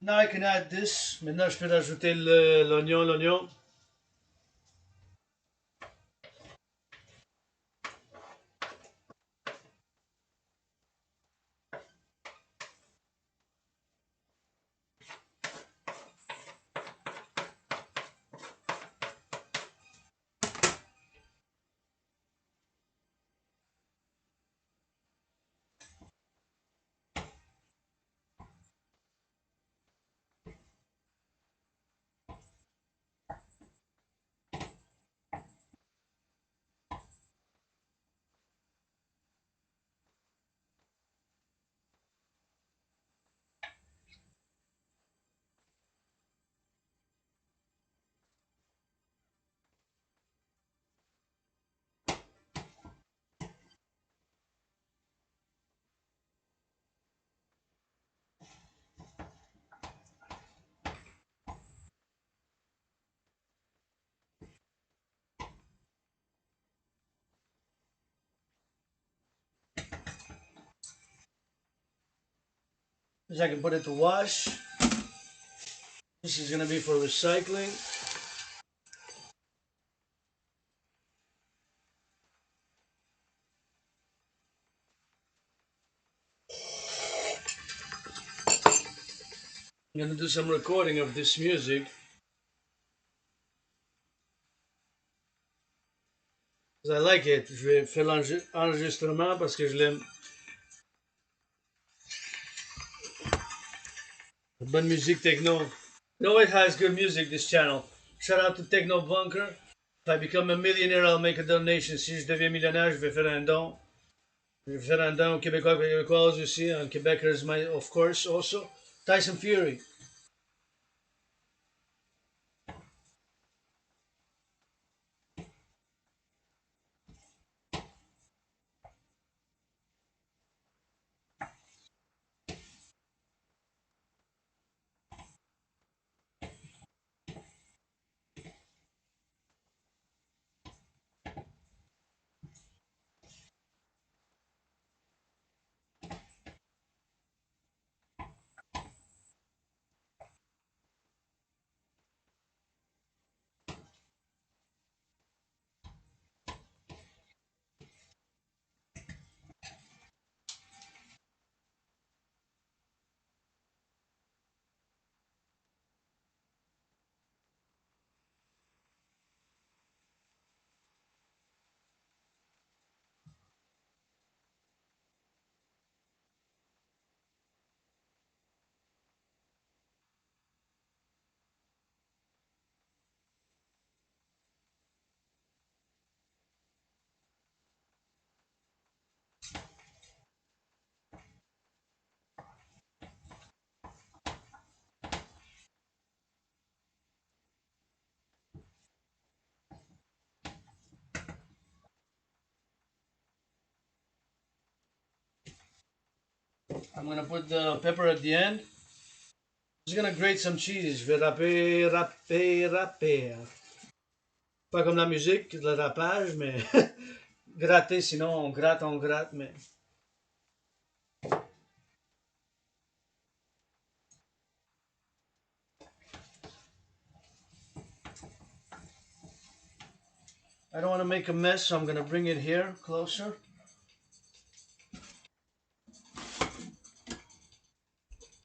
Now I can add this. Maintenant, je peux rajouter l'oignon. This I can put it to wash. This is gonna be for recycling. I'm gonna do some recording of this music. I like it. Je vais faire l'enregistrement parce que je l'aime. Bonne musique techno. You know it has good music, this channel. Shout out to Techno Bunker. If I become a millionaire, I'll make a donation. Si je deviens millionnaire, je vais faire un don. Je vais faire un don aux Québécois et Québécoises aussi. And Quebecers, of course, also. Tyson Fury. I'm gonna put the pepper at the end. I'm just gonna grate some cheese. Je vais râper. Pas comme la musique, le râpage, mais gratter, sinon on gratte, mais... I don't want to make a mess, so I'm going to bring it here closer.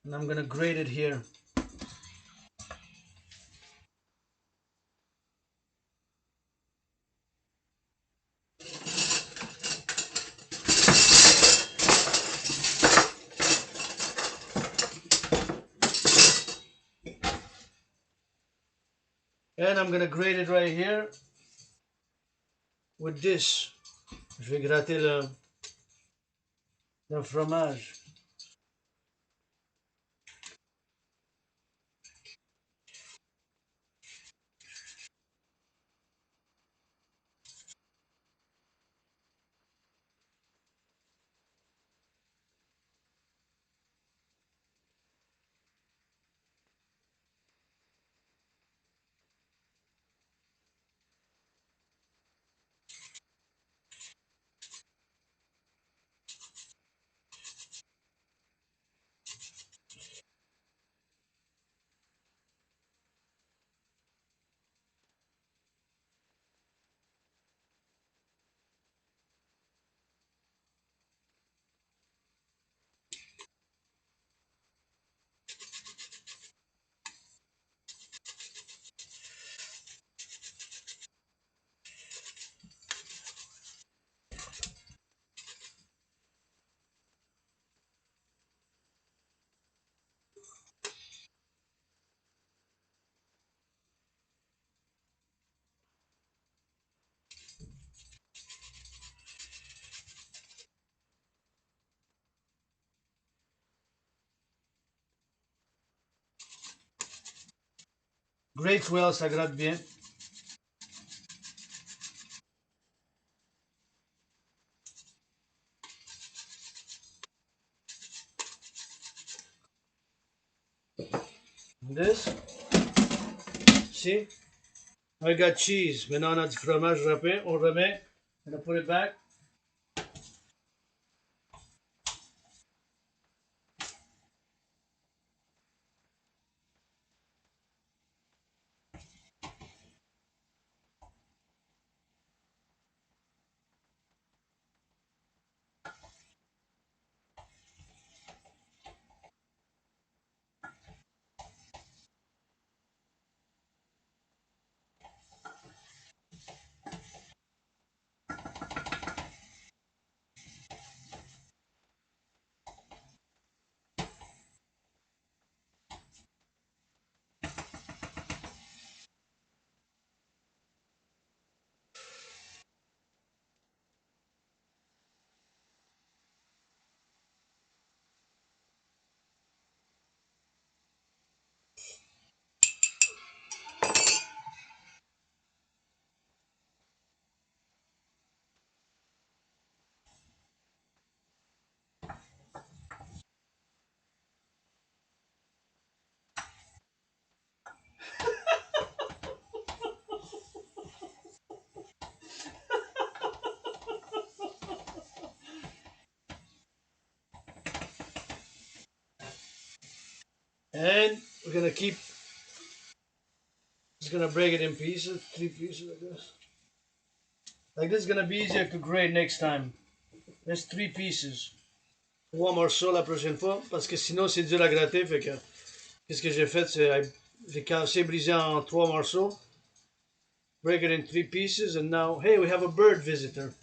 And I'm going to grate it here. And I'm going to grate it right here with this. Je vais gratter le fromage. Grate well, ça gratte bien. This. See? I got cheese. Maintenant, on a du fromage râpé. On remet. I'm going to put it back. And we're going to keep, just going to break it in pieces, 3 pieces like this. Like this is going to be easier to grate next time. There's 3 pieces. 3 morceaux la prochaine fois, parce que sinon c'est dur à gratter. Fait que, qu'est-ce que j'ai fait, c'est j'ai cassé, brisé en 3 morceaux. Break it in 3 pieces, and now, hey, we have a bird visitor.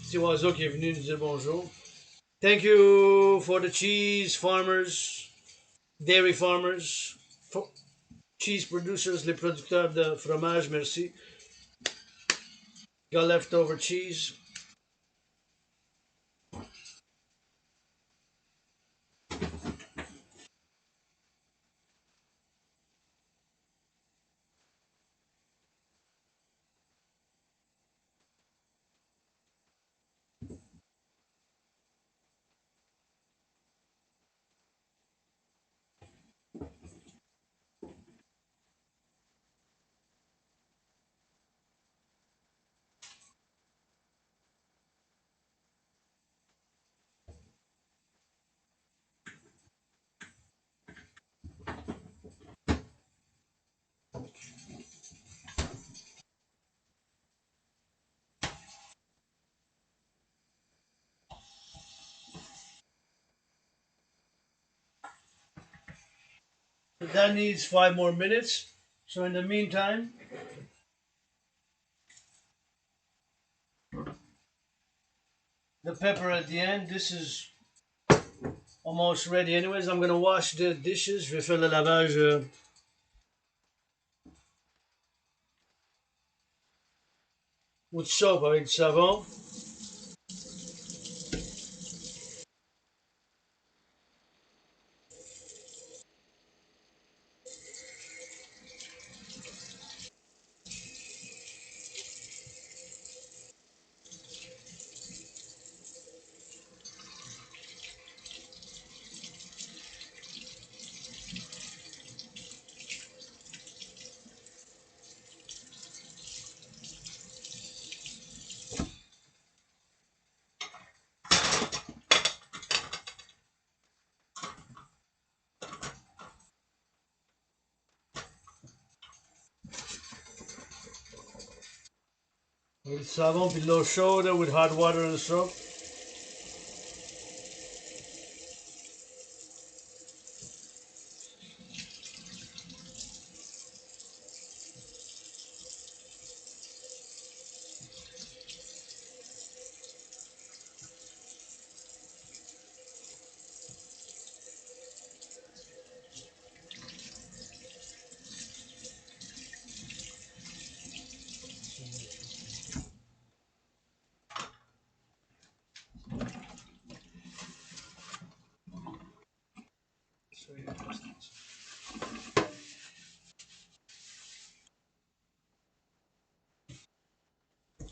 Petit oiseau qui est venu nous dire bonjour. Thank you for the cheese farmers, dairy farmers, cheese producers, les producteurs de fromage, merci. Got leftover cheese. that needs 5 more minutes. So in the meantime, the pepper at the end, this is almost ready anyways. I'm gonna wash the dishes. Je vais faire le lavage with soap avec du savon. Avec du savon puis de l'eau chaude with hot water and soap.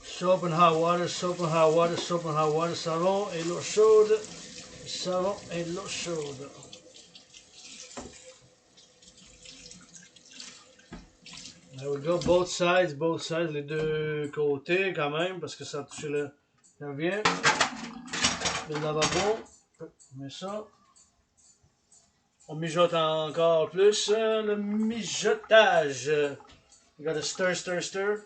Soap and hot water, soap and hot water, soap and hot water, savon et l'eau chaude, savon et l'eau chaude. There we go, both sides, les deux côtés quand même, parce que ça a touché le bien. Le lavabo, on met ça. On mijote encore plus, le mijotage. You gotta stir, stir, stir.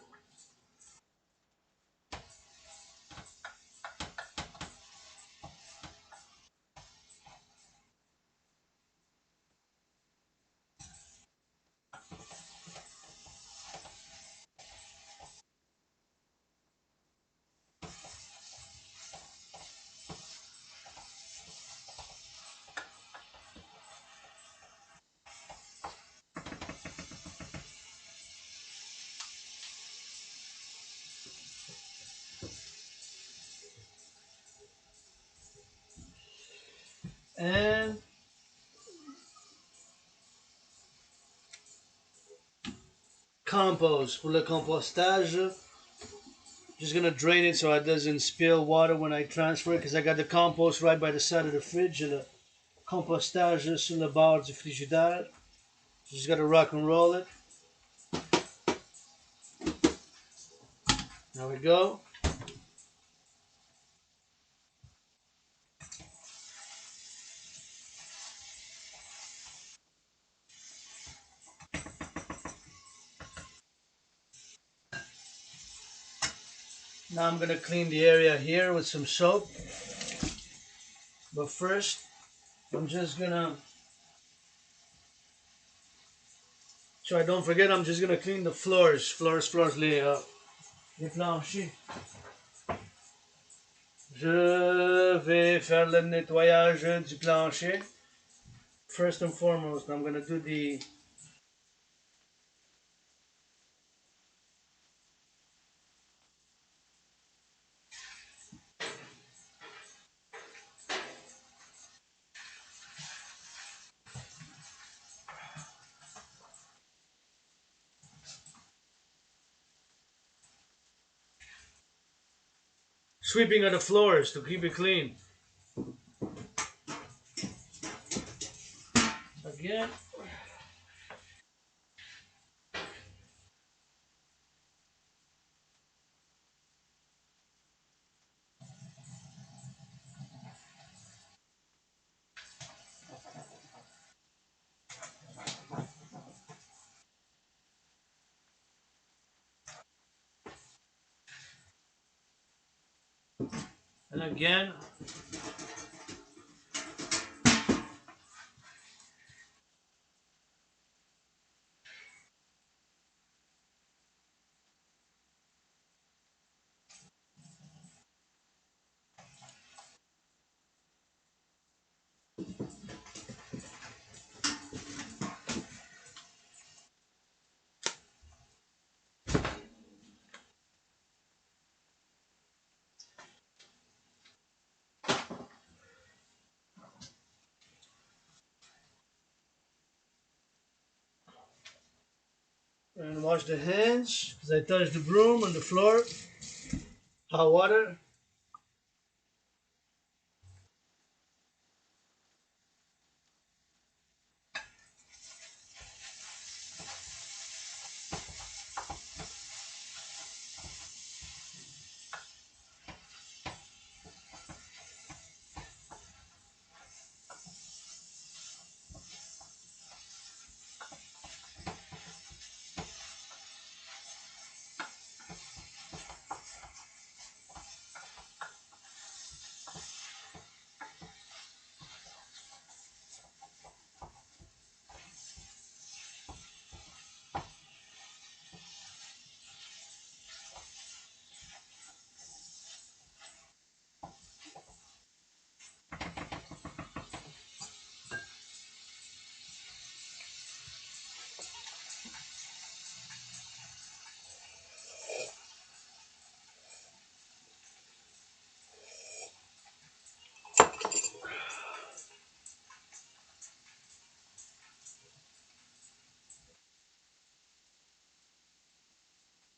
And compost. Pour le compostage, just gonna drain it so it doesn't spill water when I transfer it, because I got the compost right by the side of the fridge. Le compostage sur le bord du frigidaire. Just gotta rock and roll it. There we go. Now I'm gonna clean the area here with some soap. But first, I'm just gonna, so I don't forget, I'm just gonna clean the floors, les planchers. Je vais faire le nettoyage du plancher. First and foremost, I'm gonna do the sweeping of the floors to keep it clean. Again. And again. And wash the hands because I touched the broom on the floor. Hot water.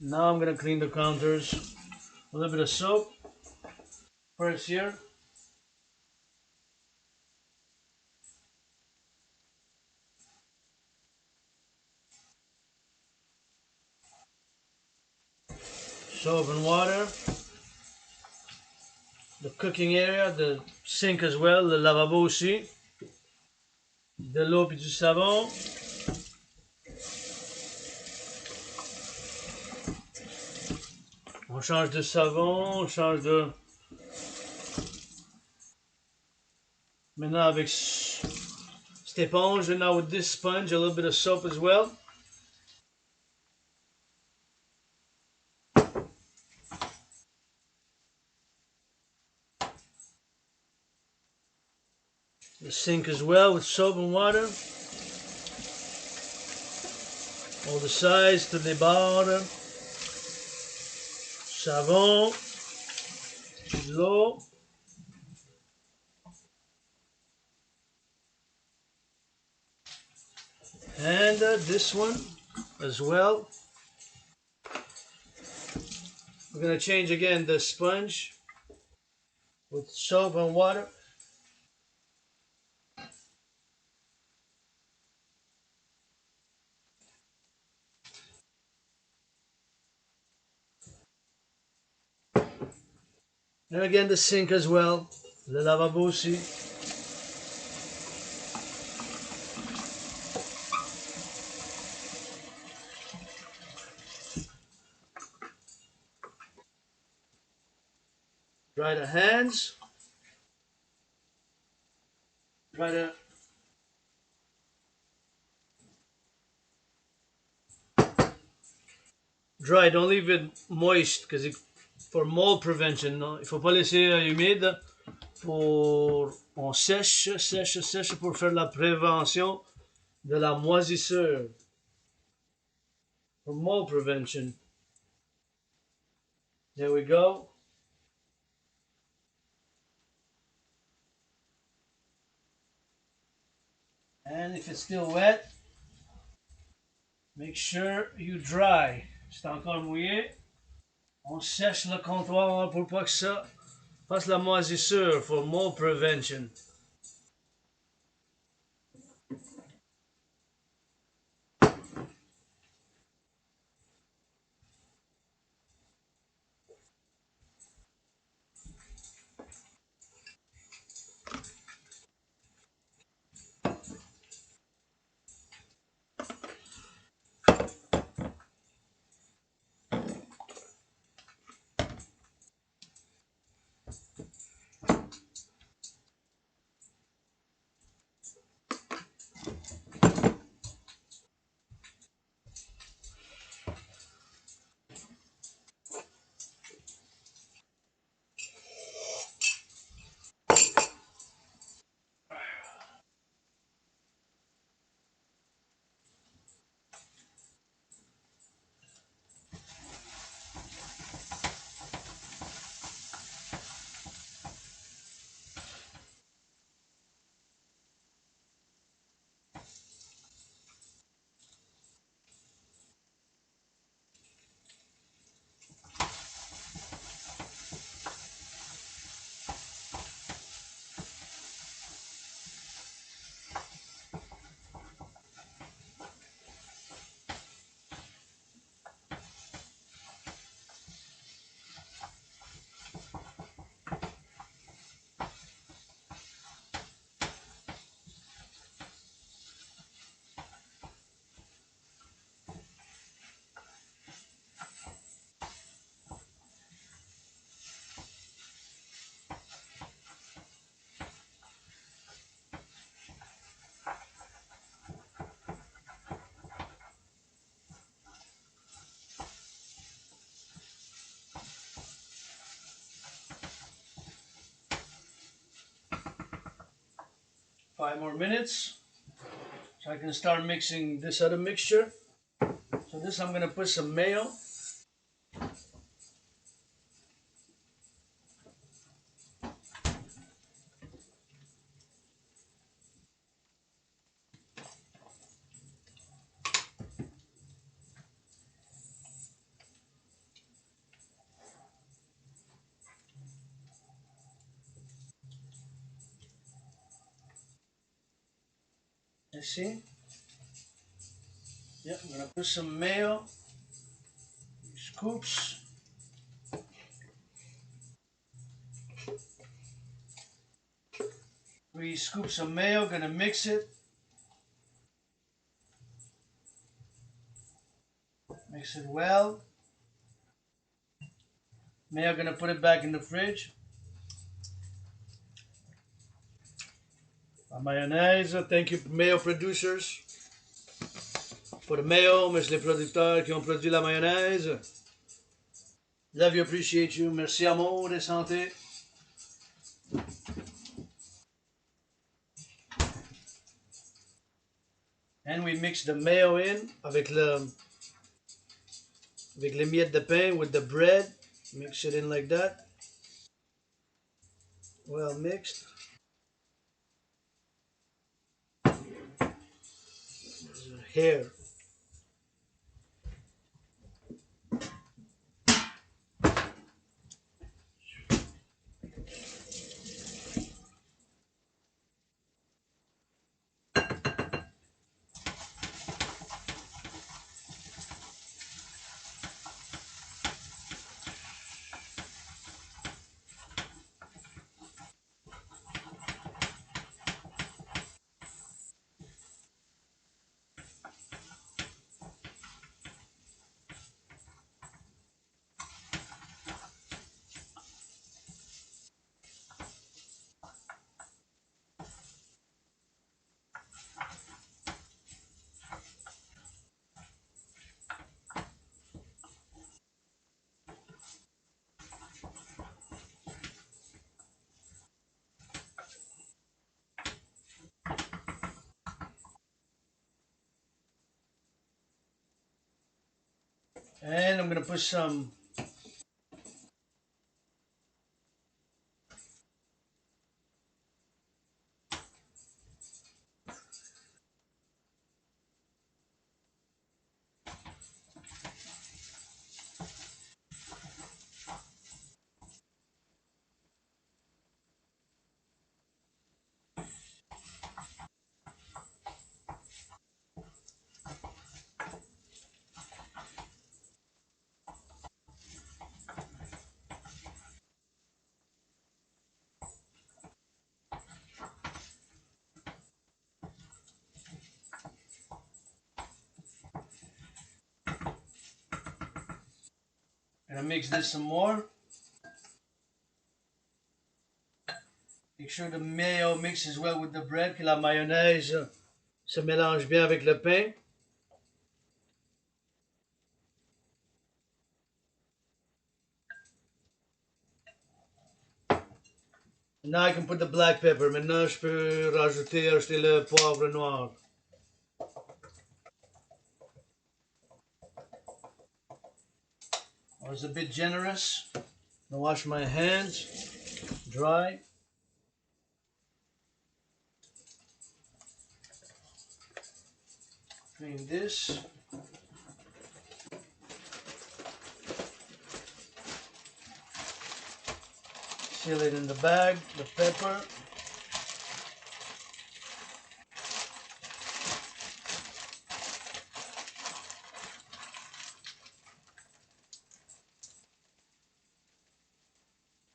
Now I'm gonna clean the counters. A little bit of soap. First here. Soap and water. The cooking area, the sink as well, le lavabo aussi. De l'eau puis du savon. On change de savon, on change de... Maintenant avec cette éponge, and now with this sponge, a little bit of soap as well. The sink as well with soap and water. All the sides to the bords. Savon. De l'eau. And this one as well. We're going to change again the sponge with soap and water. And again the sink as well, le lavabo aussi. Dry the hands. Dry the... Dry, don't leave it moist because for mold prevention, non? Il faut pas laisser humide. On sèche, sèche, sèche pour faire la prévention de la moisissure. For mold prevention. There we go. And if it's still wet, make sure you dry. C'est encore mouillé. On sèche le comptoir pour pas que ça fasse la moisissure for mold prevention. 5 more minutes. So I can start mixing this other mixture. So this I'm gonna put some mayo. You see? Yeah, I'm gonna put some mayo. Scoops. 3 scoops of mayo, gonna mix it. Mix it well. Mayo, gonna put it back in the fridge. La mayonnaise, thank you mayo producers. Pour the mayo, merci les producteurs qui ont produit la mayonnaise. Love you, appreciate you. Merci Amour et santé. And we mix the mayo in avec les miettes de pain with the bread. Mix it in like that. Well mixed. Hair. And I'm gonna put some gonna mix this some more. Make sure the mayo mixes well with the bread, que la mayonnaise se mélange bien avec le pain. And now I can put the black pepper. Maintenant je peux ajouter le poivre noir. I was a bit generous. I wash my hands, dry. Clean this. Seal it in the bag, the pepper.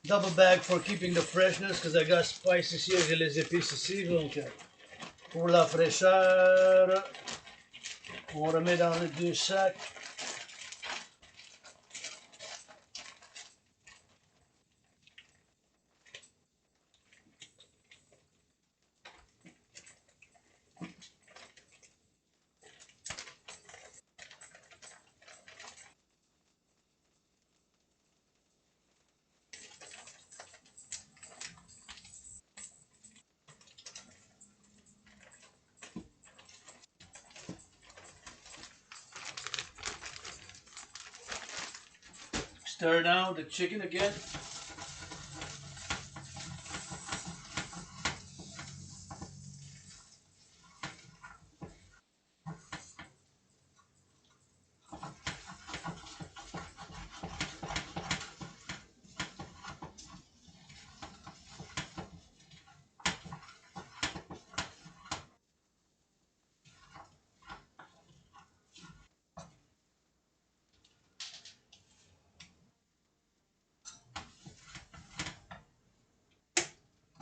Double bag for keeping the freshness, because I got spices here, j'ai les épices ici, donc pour la fraîcheur, on remet dans les 2 sacs. stir now the chicken again.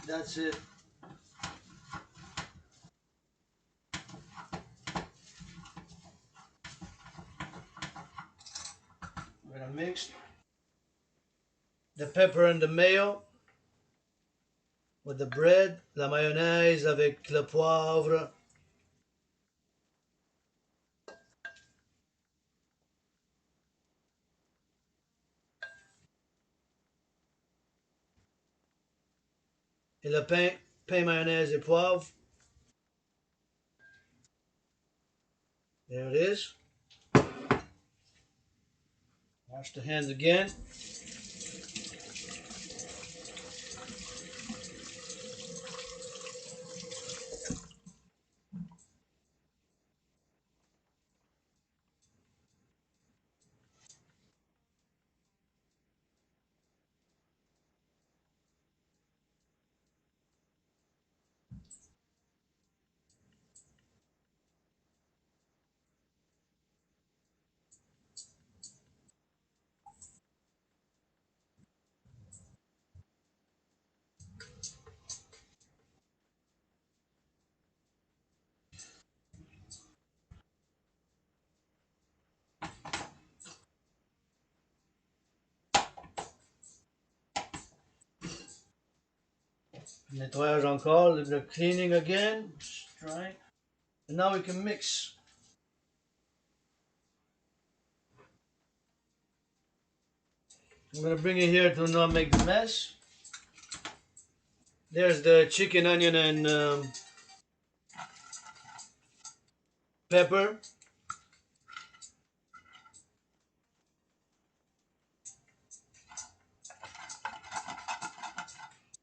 That's it. We're gonna mix the pepper and the mayo with the bread, la mayonnaise avec le poivre. Et le pain mayonnaise et poivre. There it is. Wash the hands again. Nettoyage encore, the cleaning again. Right. And now we can mix. I'm gonna bring it here to not make the mess. There's the chicken, onion, and pepper.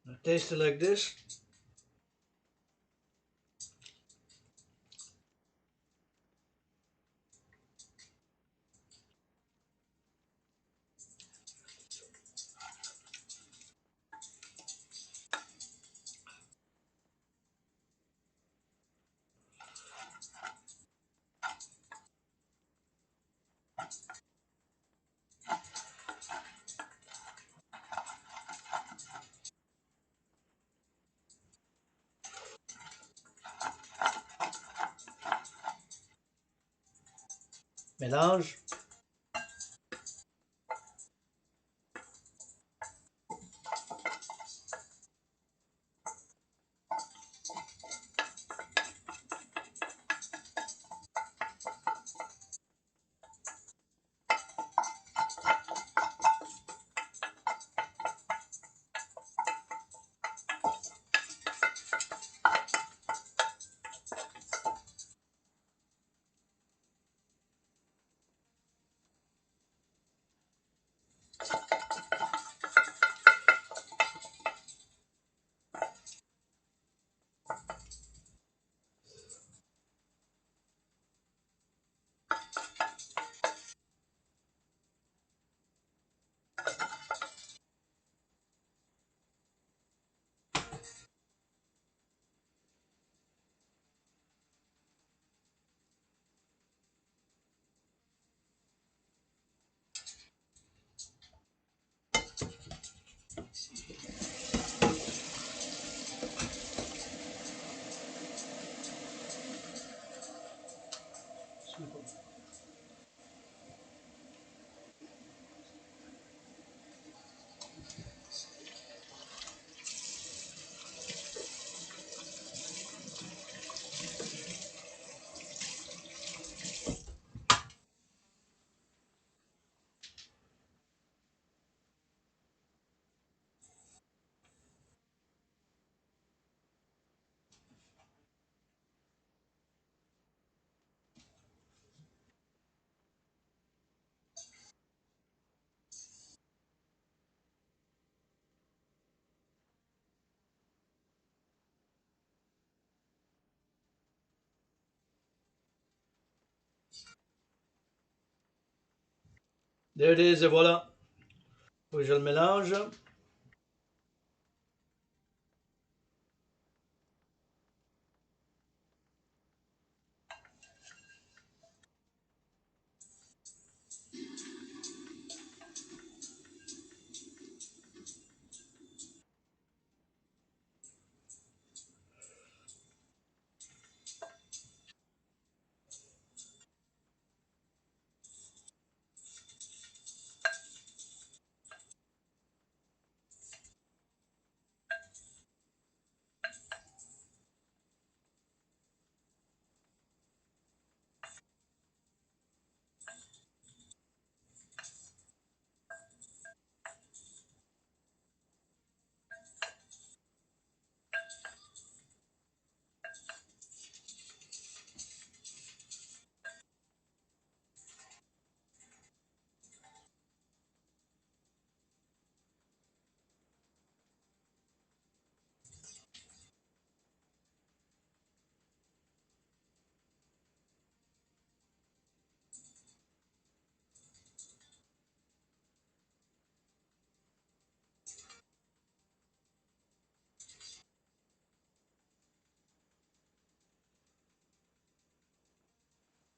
I taste it like this. Mélange. There it is, et voilà. Faut que je le mélange.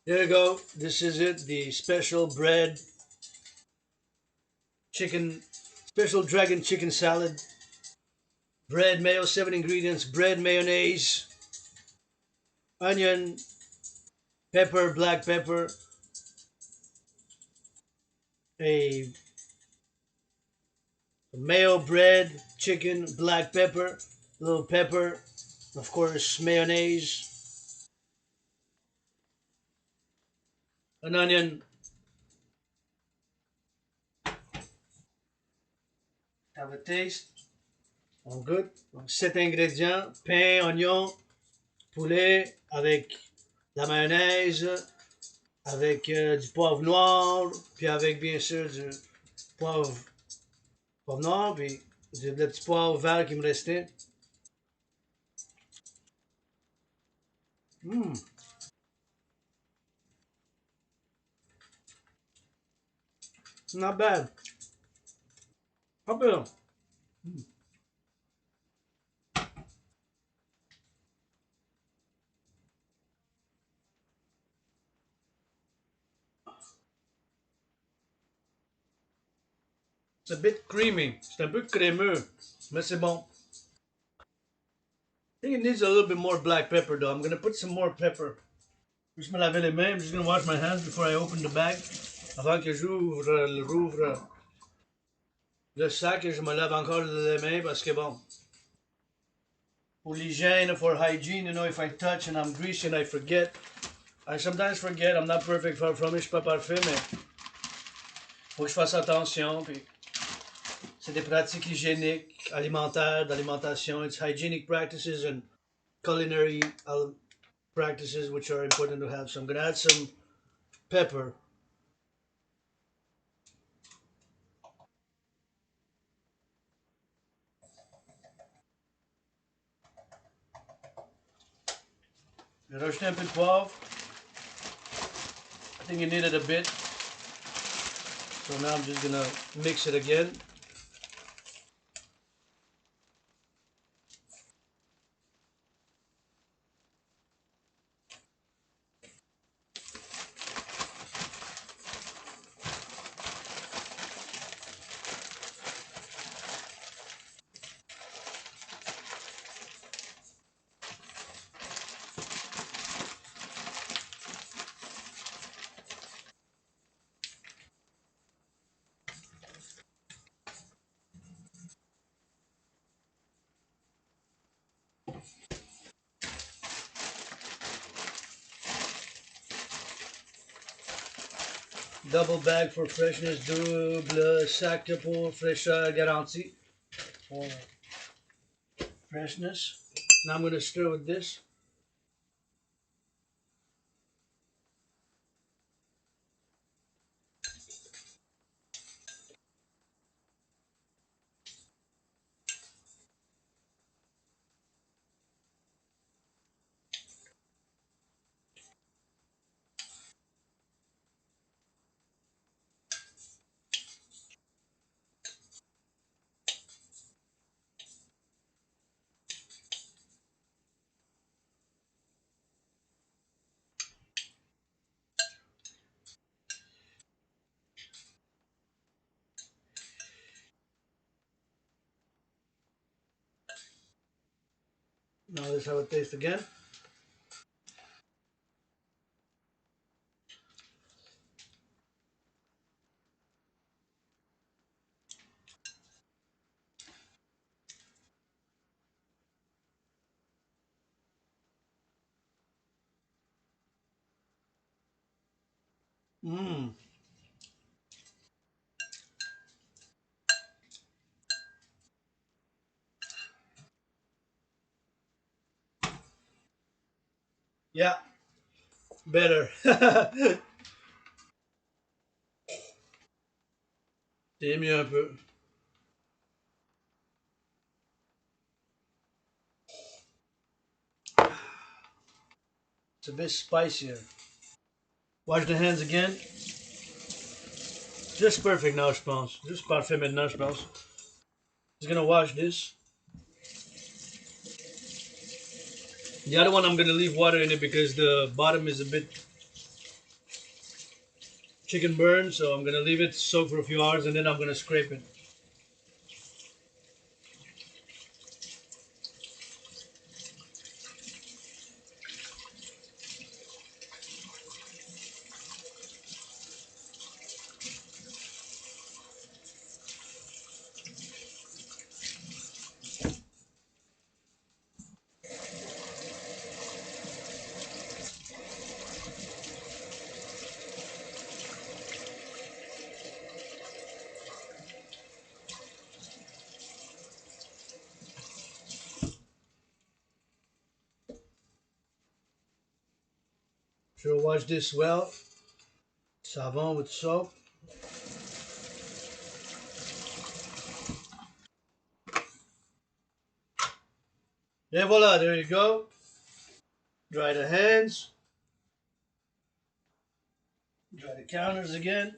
There you go. This is it. The special bread chicken, special dragon chicken salad. Bread, mayo, 7 ingredients. Bread, mayonnaise, onion, pepper, black pepper, a mayo bread, chicken, black pepper, little pepper, of course, mayonnaise, an onion. Have a taste. On good. Donc, 7 ingrédients, pain, oignon, poulet, avec la mayonnaise, avec du poivre noir, puis avec bien sûr du poivre, poivre noir, puis le petit poivre vert qui me restait. Mm, not bad. Pas pire. C'est a bit creamy. C'est un peu crémeux, mais c'est bon. I think it needs a little bit more black pepper though. I'm gonna put some more pepper. Juste me laver les mains. I'm just gonna wash my hands before I open the bag. Avant que rouvre le sac et je me lave encore les mains parce que bon, pour l'hygiène, for hygiene, you know, if I touch and I'm greasy and I forget, I sometimes forget, I'm not perfect, far from it, je suis pas parfait, mais faut que je fasse attention. Puis c'est des pratiques hygiéniques, alimentaires, d'alimentation. It's hygienic practices and culinary practices which are important to have. So I'm gonna add some pepper. Je vais rajouter un peu de poivre. I think you need it a bit. So now I'm just gonna mix it again. Double bag for freshness, double sac pour fraîcheur garantie. For freshness. Now I'm gonna stir with this. Now let's have a taste again. Mmm. Yeah, better. C'est mieux un peu. It's a bit spicier. Wash the hands again. Just perfect now, je pense. Juste parfait maintenant, je pense. Just gonna wash this. The other one I'm gonna leave water in it because the bottom is a bit chicken burn, so I'm gonna leave it soak for a few hours and then I'm gonna scrape it. Sure, wash this well. Savon with soap. Et voila, there you go. Dry the hands. Dry the counters again.